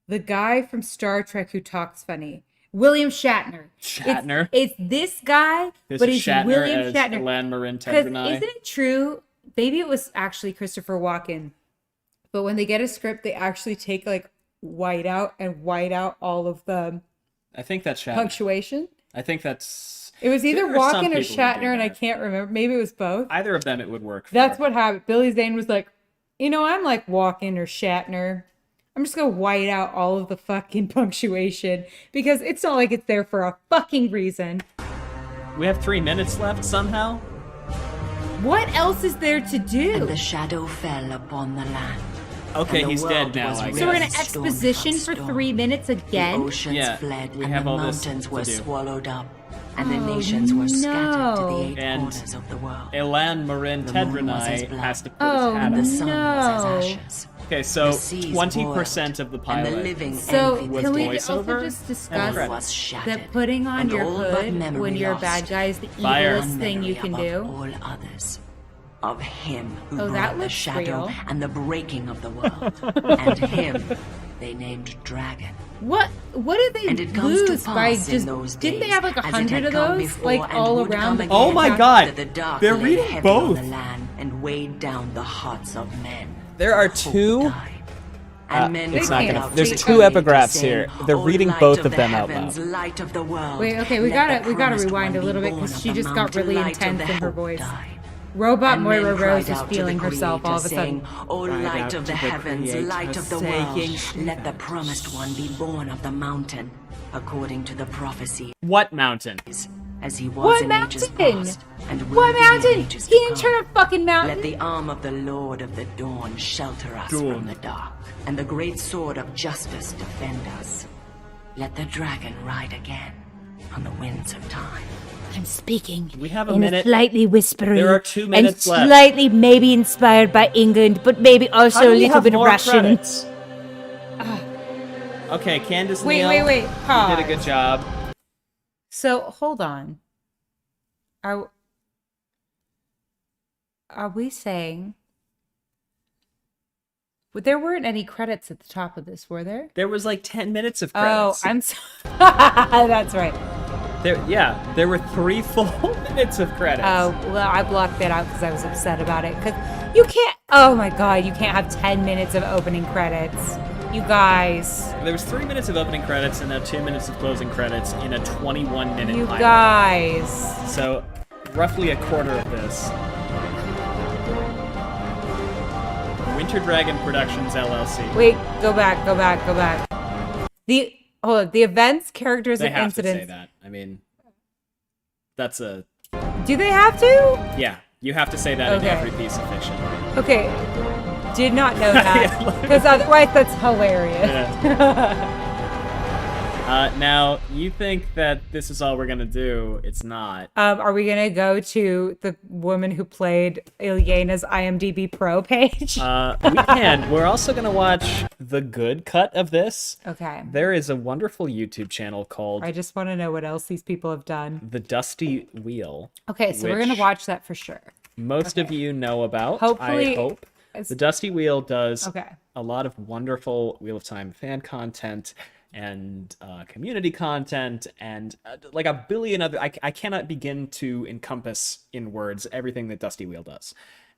The guy from Star Trek who talks funny. William Shatner. Shatner? It's this guy, This but is he's Shatner William as Shatner. Elan Marin Because Tedranai. isn't it true? Maybe it was actually Christopher Walken. But when they get a script, they actually take like white out all of the I think that's Shatner. punctuation. I think that's... It was either There are some Walken or people who do Shatner, and I that. can't remember. Maybe it was both. Either of them it would work for. That's what happened. Billy Zane was like, I'm like Walken or Shatner. I'm just gonna white out all of the fucking punctuation because it's not like it's there for a fucking reason. We have 3 minutes left somehow? What else is there to And do? the shadow fell upon the land. Okay, And the he's world dead now, was I rid So we're of gonna storm exposition upon for storm. 3 minutes The again? oceans Yeah, fled, we and have the all this mountains to were do. swallowed up, and the Oh, nations were scattered to no. the 8 And corners of the world. Elan Marin The moon was as Tedranai black. has to put Oh, his hat The on. sun was No. as ashes. Okay, so The seas 20% boiled, of the and the pilot. living So envied Was can we the voiceover also just and discuss credits. was shattered, that putting on and your all but hood memory when you're a lost. bad guy is the Fire. evilest thing you can Memory do? above all others. Of him who Oh, that brought the looks shadow real. and the breaking of the world. And him they named Dragon. What did they And it comes to lose by pass in just? those Didn't they days, have like as it 100 had of come those, before like and all would around come the again. Oh my campus? god! That the dark They're lay reading heavy both. on the land and weighed down the hearts of men. There are Hope two. died. And men It's not cried gonna- out there's secretly two epigraphs saying, here. They're "O reading light both of of the them out heavens, loud. light of the world, Wait, okay, we let gotta the promised rewind one a little be bit because born she of the just got mountain. really Light of intense the in her hope voice. died. Robot And Moira men cried Rose is out to the feeling herself all of a Creator, saying, sudden. O Cried light out of the to the heavens, Creator, light of the world, saying, let the promised one be born of the mountain, according to the prophecy, What mountain? as he was What in ages mountain? past, and will What be in mountain? ages He to didn't come. turn a fucking mountain. Let the arm of the Lord of the dawn shelter us Dawn. from the dark, and the great sword of justice defend us. Let the dragon ride again on the winds of time. I'm speaking We have a in minute. a slightly whispery There are 2 minutes and left. slightly maybe inspired by England, but maybe How also do a we little have bit more Russian. credits? Okay, Candace Wait, Neal. wait, wait, You pause. did a good job. So hold on. Are we saying? But there weren't any credits at the top of this, were there? There was like 10 minutes of Oh, credits. I'm so that's right. There were 3 full minutes of credits. Oh, well, I blocked that out because I was upset about it. Because you can't. Oh my god, you can't have 10 minutes of opening credits. You guys. There was 3 minutes of opening credits and now 2 minutes of closing credits in a 21-minute You pilot. guys. So, roughly a quarter of this. Winter Dragon Productions LLC. Wait, go back. The events, characters, They and have to say incidents. that. I mean, that's a Do they have to? yeah. You have to say that in Okay. every piece of fiction. Okay. Did not know that. Because otherwise that's hilarious. Now, you think that this is all we're gonna do? It's not. Are we gonna go to the woman who played Ilyena's IMDb Pro page? We can. We're also gonna watch the good cut of this. Okay. There is a wonderful YouTube channel called I just want to know what else these people have done. The Dusty Wheel. Okay, so we're which gonna watch that for sure. Most of you know about. Hopefully I hope. it's- The Dusty Wheel does Okay. a lot of wonderful Wheel of Time fan content and community content and like a billion other. I cannot begin to encompass in words everything that Dusty Wheel does.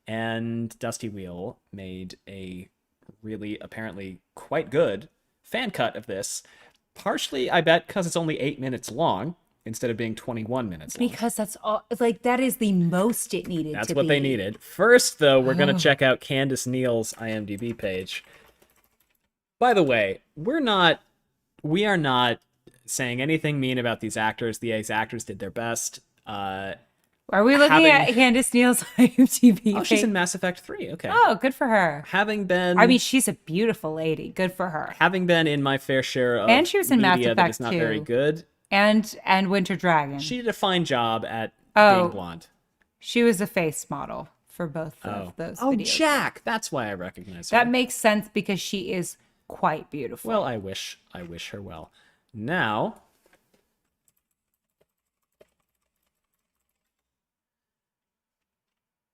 And Dusty Wheel made a really apparently quite good fan cut of this. Partially, I bet, because it's only 8 minutes long instead of being 21 minutes long. Because that's all. Like that is the most it needed. That's to what be. they needed. First, though, we're going to check out Candace Neal's IMDb page. By the way, we are not saying anything mean about these actors. These actors did their best. Are we looking at Candace Neal's IMDb? Oh, she's page? in Mass Effect 3. Okay. Oh, good for her. Having been, I mean, she's a beautiful lady. Good for her. having been in my fair share of And she was in Mass media that Effect is not very 2. good, And Winter Dragon. she did a fine job at Oh. being blonde. She was a face model for both of those Oh, videos. Jack! That's why I recognize her. That makes sense because she is quite beautiful. Well, I wish her well. Now,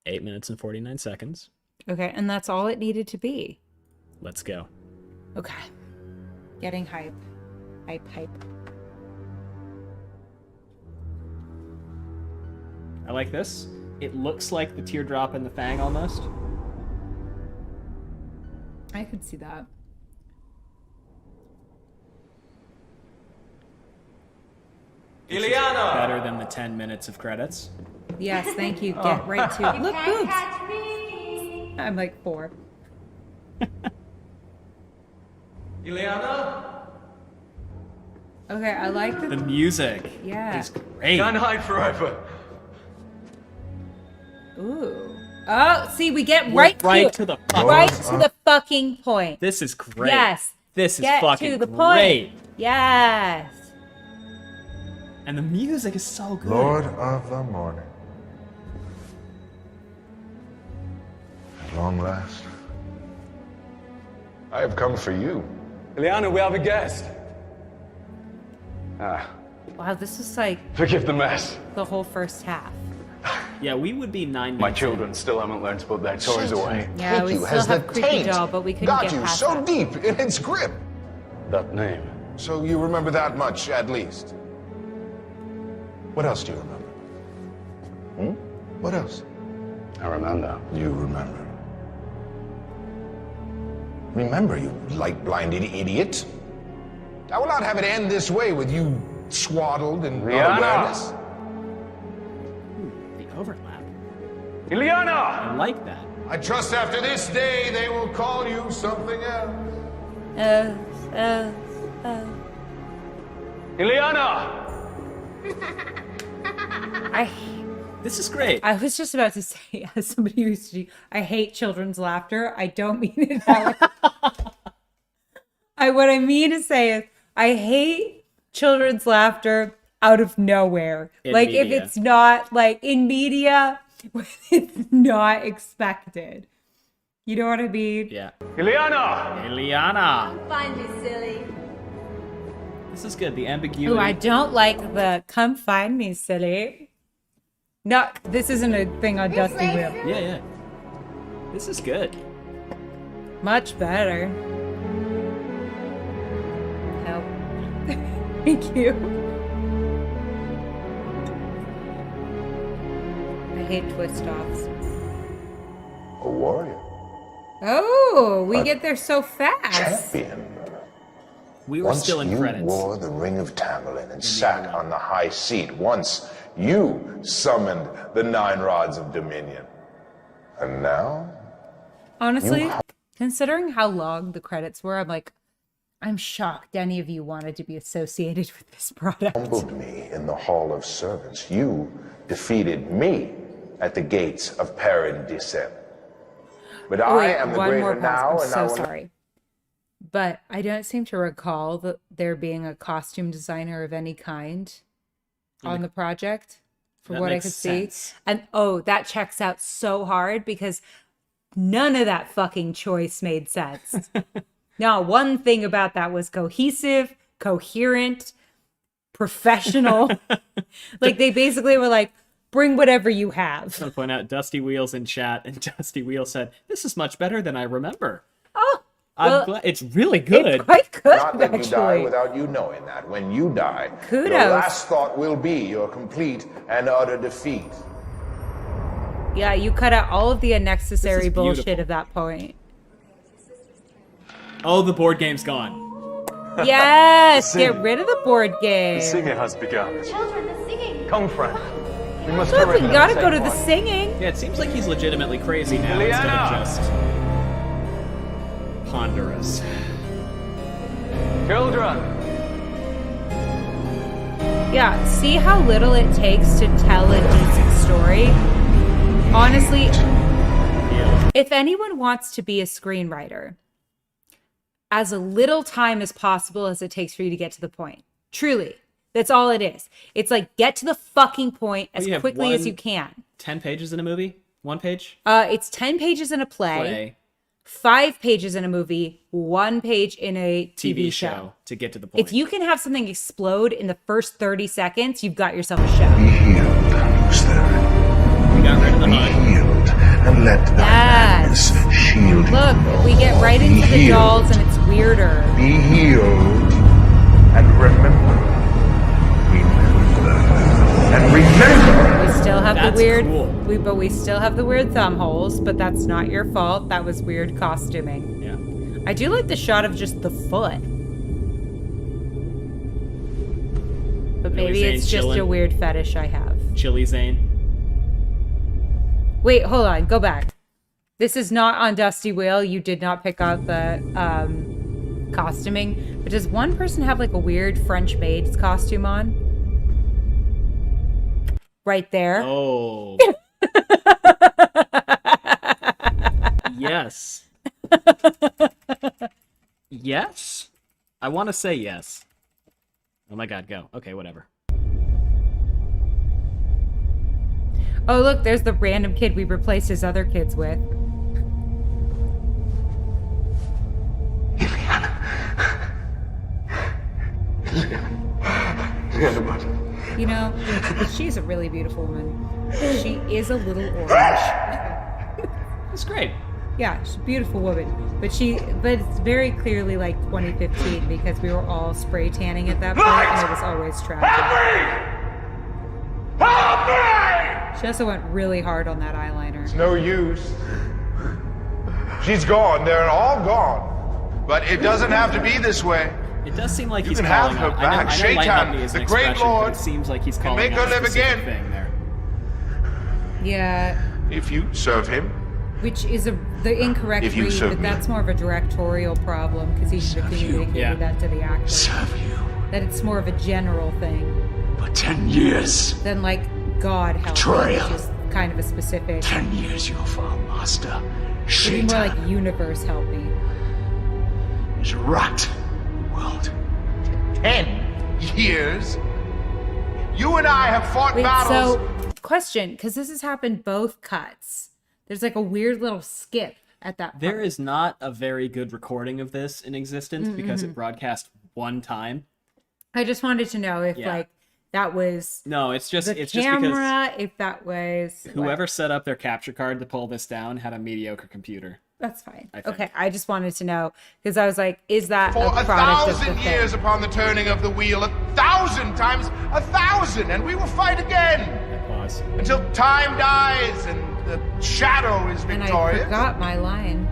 eight minutes and 49 seconds. Okay, and that's all it needed to be. Let's go. Okay. Getting hype. Hype. I like this. It looks like the teardrop in the Fang almost. I could see that. Ileana! Better than the 10 minutes of credits. Yes, thank you. Get right to it. Look, Can't boobs. catch me. I'm like 4. Ileana? Okay, I like The the. music Yeah. is great. Can't hide forever. Ooh. Oh, see, we get We're right right to to the it. fucking Right to the fucking point. This is great. Yes. This is Get fucking to the great. point. Yes. And the music is so good. Lord of the morning. At long last, I have come for you. Ileana, we have a guest. Wow, this was like Forgive the mess. the whole first half. Yeah, we would be 9 minutes. My children still haven't learned to put their toys away. Yeah, we you. still Has have the Creepy taint Doll, but we couldn't got get you past so that. deep in its grip? That name. So you remember that much, at least. What else do you remember? What else? I remember. You remember. Remember, you light-blinded idiot. I will not have it end this way with you swaddled in Rihanna! unawareness. The overlap. I Ileana! like that. I trust after this day they will call you something else. Ileana! This is great. I was just about to say, as somebody who used to, I hate children's laughter. I don't mean it that way. What I mean to say is, I hate children's laughter out of nowhere. In like if media. it's not like in media, when it's not expected. You know what I mean? Yeah. Ileana! Ileana. Find me, silly. This is good. The ambiguity. Ooh, I don't like the "come find me, silly." No, this isn't a thing on Dusty Wheel. Yeah, yeah. This is good. Much better. Help. Thank you. I hate twist offs. A warrior. Oh, we get there so fast. Champion. We were Once still in you credits. wore the Ring of Tamerlane and sat on the high seat. Once you summoned the 9 rods of dominion. And now, Honestly, Considering how long the credits were, I'm shocked any of you wanted to be associated with this product. Humbled me in the Hall of Servants. You defeated me at the gates of Paradisem. But I am the greater now, I'm and so I will... sorry. But I don't seem to recall that there being a costume designer of any kind on the project, from That what I makes could sense. see. And that checks out so hard because none of that fucking choice made sense. Not one thing about that was cohesive, coherent, professional. Like they basically were like, bring whatever you have. I'll point out Dusty Wheels in chat, and Dusty Wheels said, "This is much better than I remember." Oh, I'm glad. It's really good. It's quite good, Not let you die actually. without you knowing that. When you die, Kudos. your last thought will be your complete and utter defeat. Yeah, you cut out all of the This unnecessary is bullshit beautiful. at that point. Oh, the board game's gone. Yes, Sing. get rid of the board The game. singing has begun. Children, the singing. Come, friend. We must Look, hurry we to gotta the go to the same singing. Yeah, it seems like he's legitimately crazy now instead of Liliana! just ponderous. one. Children. Yeah, see how little it takes to tell a decent story? Honestly, Yeah. if anyone wants to be a screenwriter, as little time as possible as it takes for you to get to the point. Truly. That's all it is. It's like, get to the fucking point as you have quickly as one- you can. 10 pages in a movie? 1 page? It's 10 pages in a play, 5 pages in a movie, 1 page in a TV TV show to get to the point. If you can have something explode in the first 30 seconds, you've got yourself a show. Be healed, Luster. We got rid of the Be HUD. healed, and let thy Yes. madness shield you. Look, we get right Be into the healed. dolls and it's weirder. Be healed, and remember. And remember! We still have That's the weird, cool. but we still have the weird thumb holes, but that's not your fault. That was weird costuming. Yeah. I do like the shot of just the foot. But maybe Zane it's just a chilling. weird fetish I have. Chili Zane. Wait, hold on. Go back. This is not on Dusty Wheel. You did not pick out the costuming. But does one person have like a weird French maid's costume on? Right there. Oh. Yes. Yes? I want to say yes. Oh my god, go. Okay, whatever. Oh, look, there's the random kid we replaced his other kids with. You know, she's a really beautiful woman. She is a little orange. It's great. Yeah, she's a beautiful woman. But it's very clearly like 2015 because we were all spray tanning at that point and it was always tragic. She also went really hard on that eyeliner. No use. She's gone. They're all gone. But it doesn't have to be this way. It does seem like You he's can have calling her out. back. I know light Shaitan, money is an the great expression, Lord, but it seems like he's can calling make out her a live specific again. thing there. Yeah, If you serve him. which is the incorrect If you read, serve but me. that's more of a directorial problem because he should have communicated Yeah. that to the actor. Serve you That it's more of a general thing for 10 years. than like God help me, Betrayal. which is kind of a specific. 10 years your foul master, It'd be more Shaitan, like universe help me. is rat the world. 10 years? You and I have fought Wait, battles. so question, because this has happened both cuts. There's like a weird little skip at that point. There is not a very good recording of this in existence because it broadcast one time. I just wanted to know if Yeah. like that was No, it's just the it's just because camera, if that was whoever set up their capture card to pull this down had a mediocre computer. That's fine. I think. Okay, I just wanted to know because I was like, is that For a a product of the thousand years thing? upon the turning of the wheel, 1,000 times 1,000, and we will fight again Applause. until time dies and the shadow is And I victorious. forgot my line.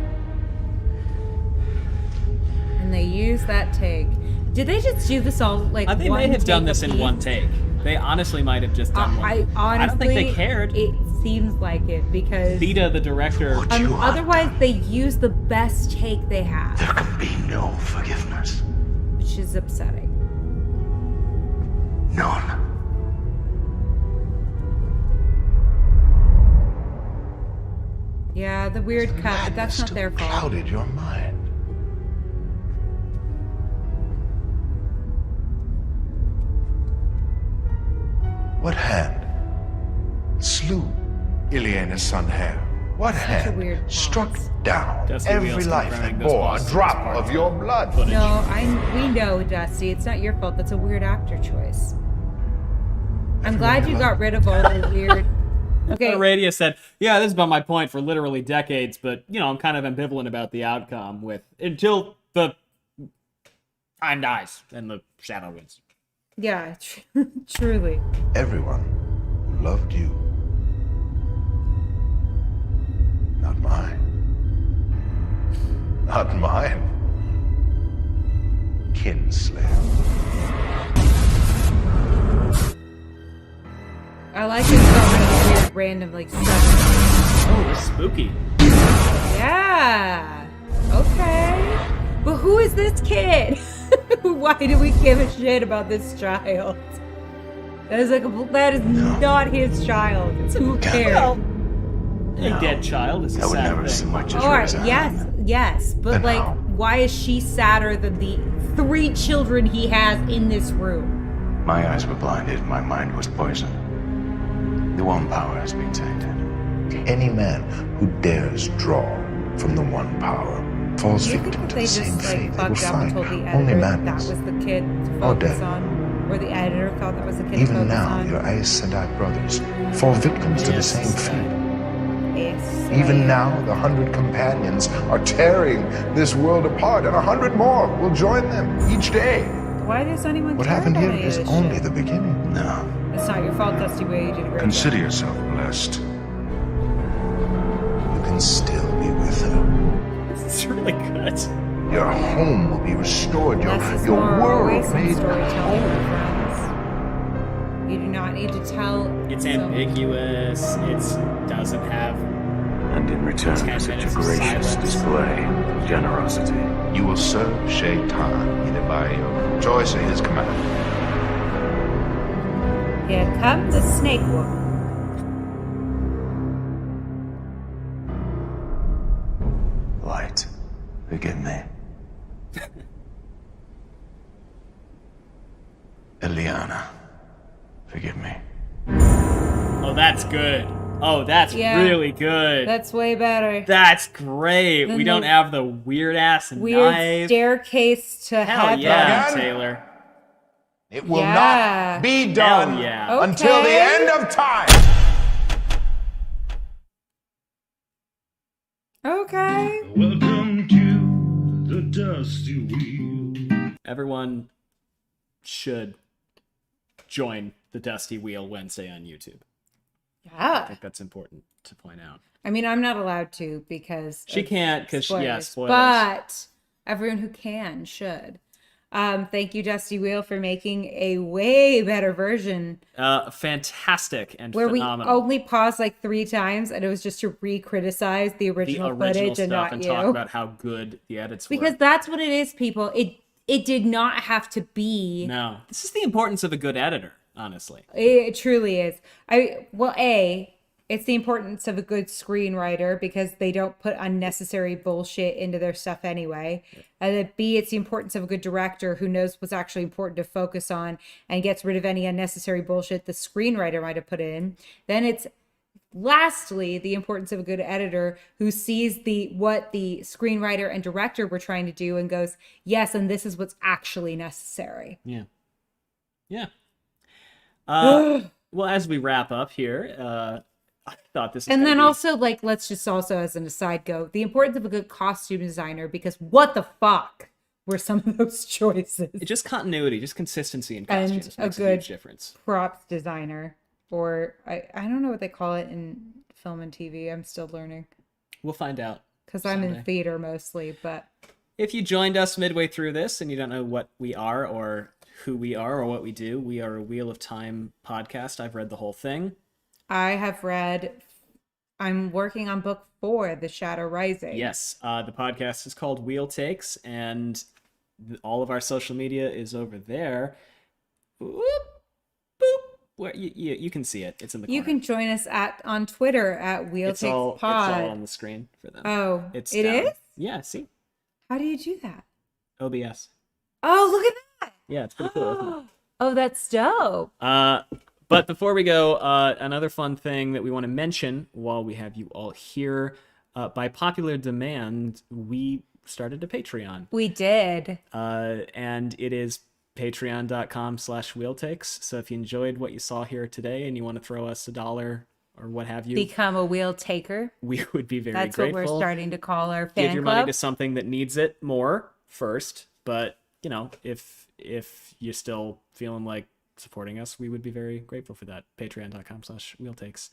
And they used that take. Did they just do this all like? They one may have done take this in apiece? one take. They honestly might have just done one. I honestly, I don't think they cared. It seems like it because Theta, the director. otherwise they use the best take they have, There can be no forgiveness. which is upsetting. None. Yeah, the weird cut, but that's not their fault. Clouded your mind. What hand slew Ilyena Sunhair? What a hand weird pause. struck down Dusty every Wheels life confirming that those bore a pauses drop as part of of your the blood? footage. No, we know, Dusty. It's not your fault. That's a weird actor choice. I'm glad you got rid of all the weird. Okay. Radius said, "Yeah, this has been my point for literally decades, but I'm kind of ambivalent about the outcome until the time dies and the shadow wins." Yeah, truly. Everyone loved you. Not mine. Not mine. Kinslayer. I like it so weird, random, like stuff. Oh, it's spooky. Yeah. Okay. But who is this kid? Why do we give a shit about this child? That is not his child. So who cares? A dead child is a I would sad never thing. so much as All right, raise a hand. yes, but Then like, how? why is she sadder than the 3 children he has in this room? My eyes were blinded, my mind was poisoned. The one power has been tainted. Any man who dares draw from the one power falls Do you victim think to they the same just fate. like They will bugged up and find told the only editor that madness. was the kid to Or focus death. on, or the editor thought that was the kid to Even focus now, on? your Aes Sedai brothers fall victims to the Yes, same fate. Yes, Even right. now, the 100 companions are tearing this world apart, and 100 more will join them each day. Why does anyone What care happened about here any is of this only shit? the beginning. No. It's not your fault, Dusty Way. You did a great Consider job. yourself blessed. You can still be with her. It's really good. Your home will be restored. Less is Your more. world Always some made storytelling, whole. my friends. You do not need to tell. It's so- ambiguous. It doesn't have. And in return for such a gracious display of generosity. You will serve Shaitan either by your choice or his command. Here comes the snake woman. Light, forgive me. Ilyena, forgive me. Oh, that's good. Oh, that's Yeah. really good. That's way better. That's great. Then We don't the have the weird ass Weird knife. staircase to Hell heaven. yeah, Again? Taylor. It will Yeah. not be done Hell yeah. until the Okay. end of time. Okay. Welcome to the Dusty Wheel. Everyone should join the Dusty Wheel Wednesday on YouTube. I Yeah. think that's important to point out. I mean, I'm not allowed to because She of can't because spoilers, spoilers. But everyone who can should. Thank you, Dusty Wheel, for making a way better version Fantastic and where phenomenal. we only paused like 3 times, and it was just to re-criticize the The original original footage stuff and not and you. talk about how good the edits Because were. that's what it is, people. It did not have to be. No, this is the importance of a good editor. Honestly, It truly is. It's the importance of a good screenwriter because they don't put unnecessary bullshit into their stuff anyway. And then B, it's the importance of a good director who knows what's actually important to focus on and gets rid of any unnecessary bullshit the screenwriter might have put in. Then it's lastly the importance of a good editor who sees what the screenwriter and director were trying to do and goes, yes, and this is what's actually necessary. yeah. Well, as we wrap up here, I thought this. And then also, like, let's just also, as an aside, go the importance of a good costume designer because what the fuck were some of those choices? just continuity, just consistency in And costumes a makes a good huge difference. props designer, or I don't know what they call it in film and TV. I'm still learning We'll find out. because I'm in someday. theater mostly. But If you joined us midway through this and you don't know what we are or who we are or what we do, we are a Wheel of Time podcast. I've read the whole thing. I have read I'm working on book 4, The Shadow Rising. Yes, the podcast is called Wheel Takes, and all of our social media is over there. Whoop, boop. Where you can see it. It's in the corner. You can join us on Twitter at Wheel It's Takes all Pod. on the screen for them. Oh, It is? Yeah, see? How do you do that? OBS. Oh, look at that. Yeah, it's pretty cool, isn't it? Oh, that's dope. But before we go, another fun thing that we want to mention while we have you all here, by popular demand, we started a Patreon. We did. And it is patreon.com/wheeltakes. So if you enjoyed what you saw here today and you want to throw us $1 or what have you, Become a wheel taker. we would be very That's grateful. what we're starting to call our fan Give your club. money to something that needs it more first. But, if you're still feeling like supporting us, we would be very grateful for that. Patreon.com/wheeltakes.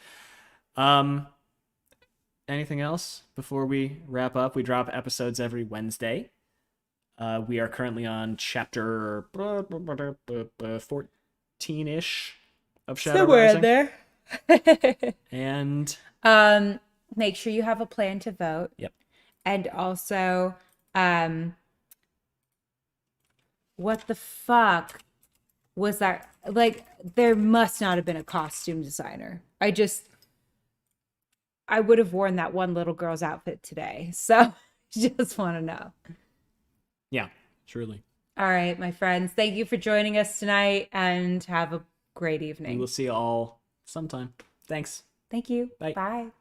Anything else before we wrap up? We drop episodes every Wednesday. We are currently on chapter 14-ish of Shadow Rising. there. And Make sure you have a plan to vote. Yep. And also, what the fuck was that? Like, there must not have been a costume designer. I would have worn that one little girl's outfit today. So just want to know. Yeah, truly. All right, my friends. Thank you for joining us tonight and have a great We evening. will see you all sometime. Thanks. Thank you. Bye. Bye.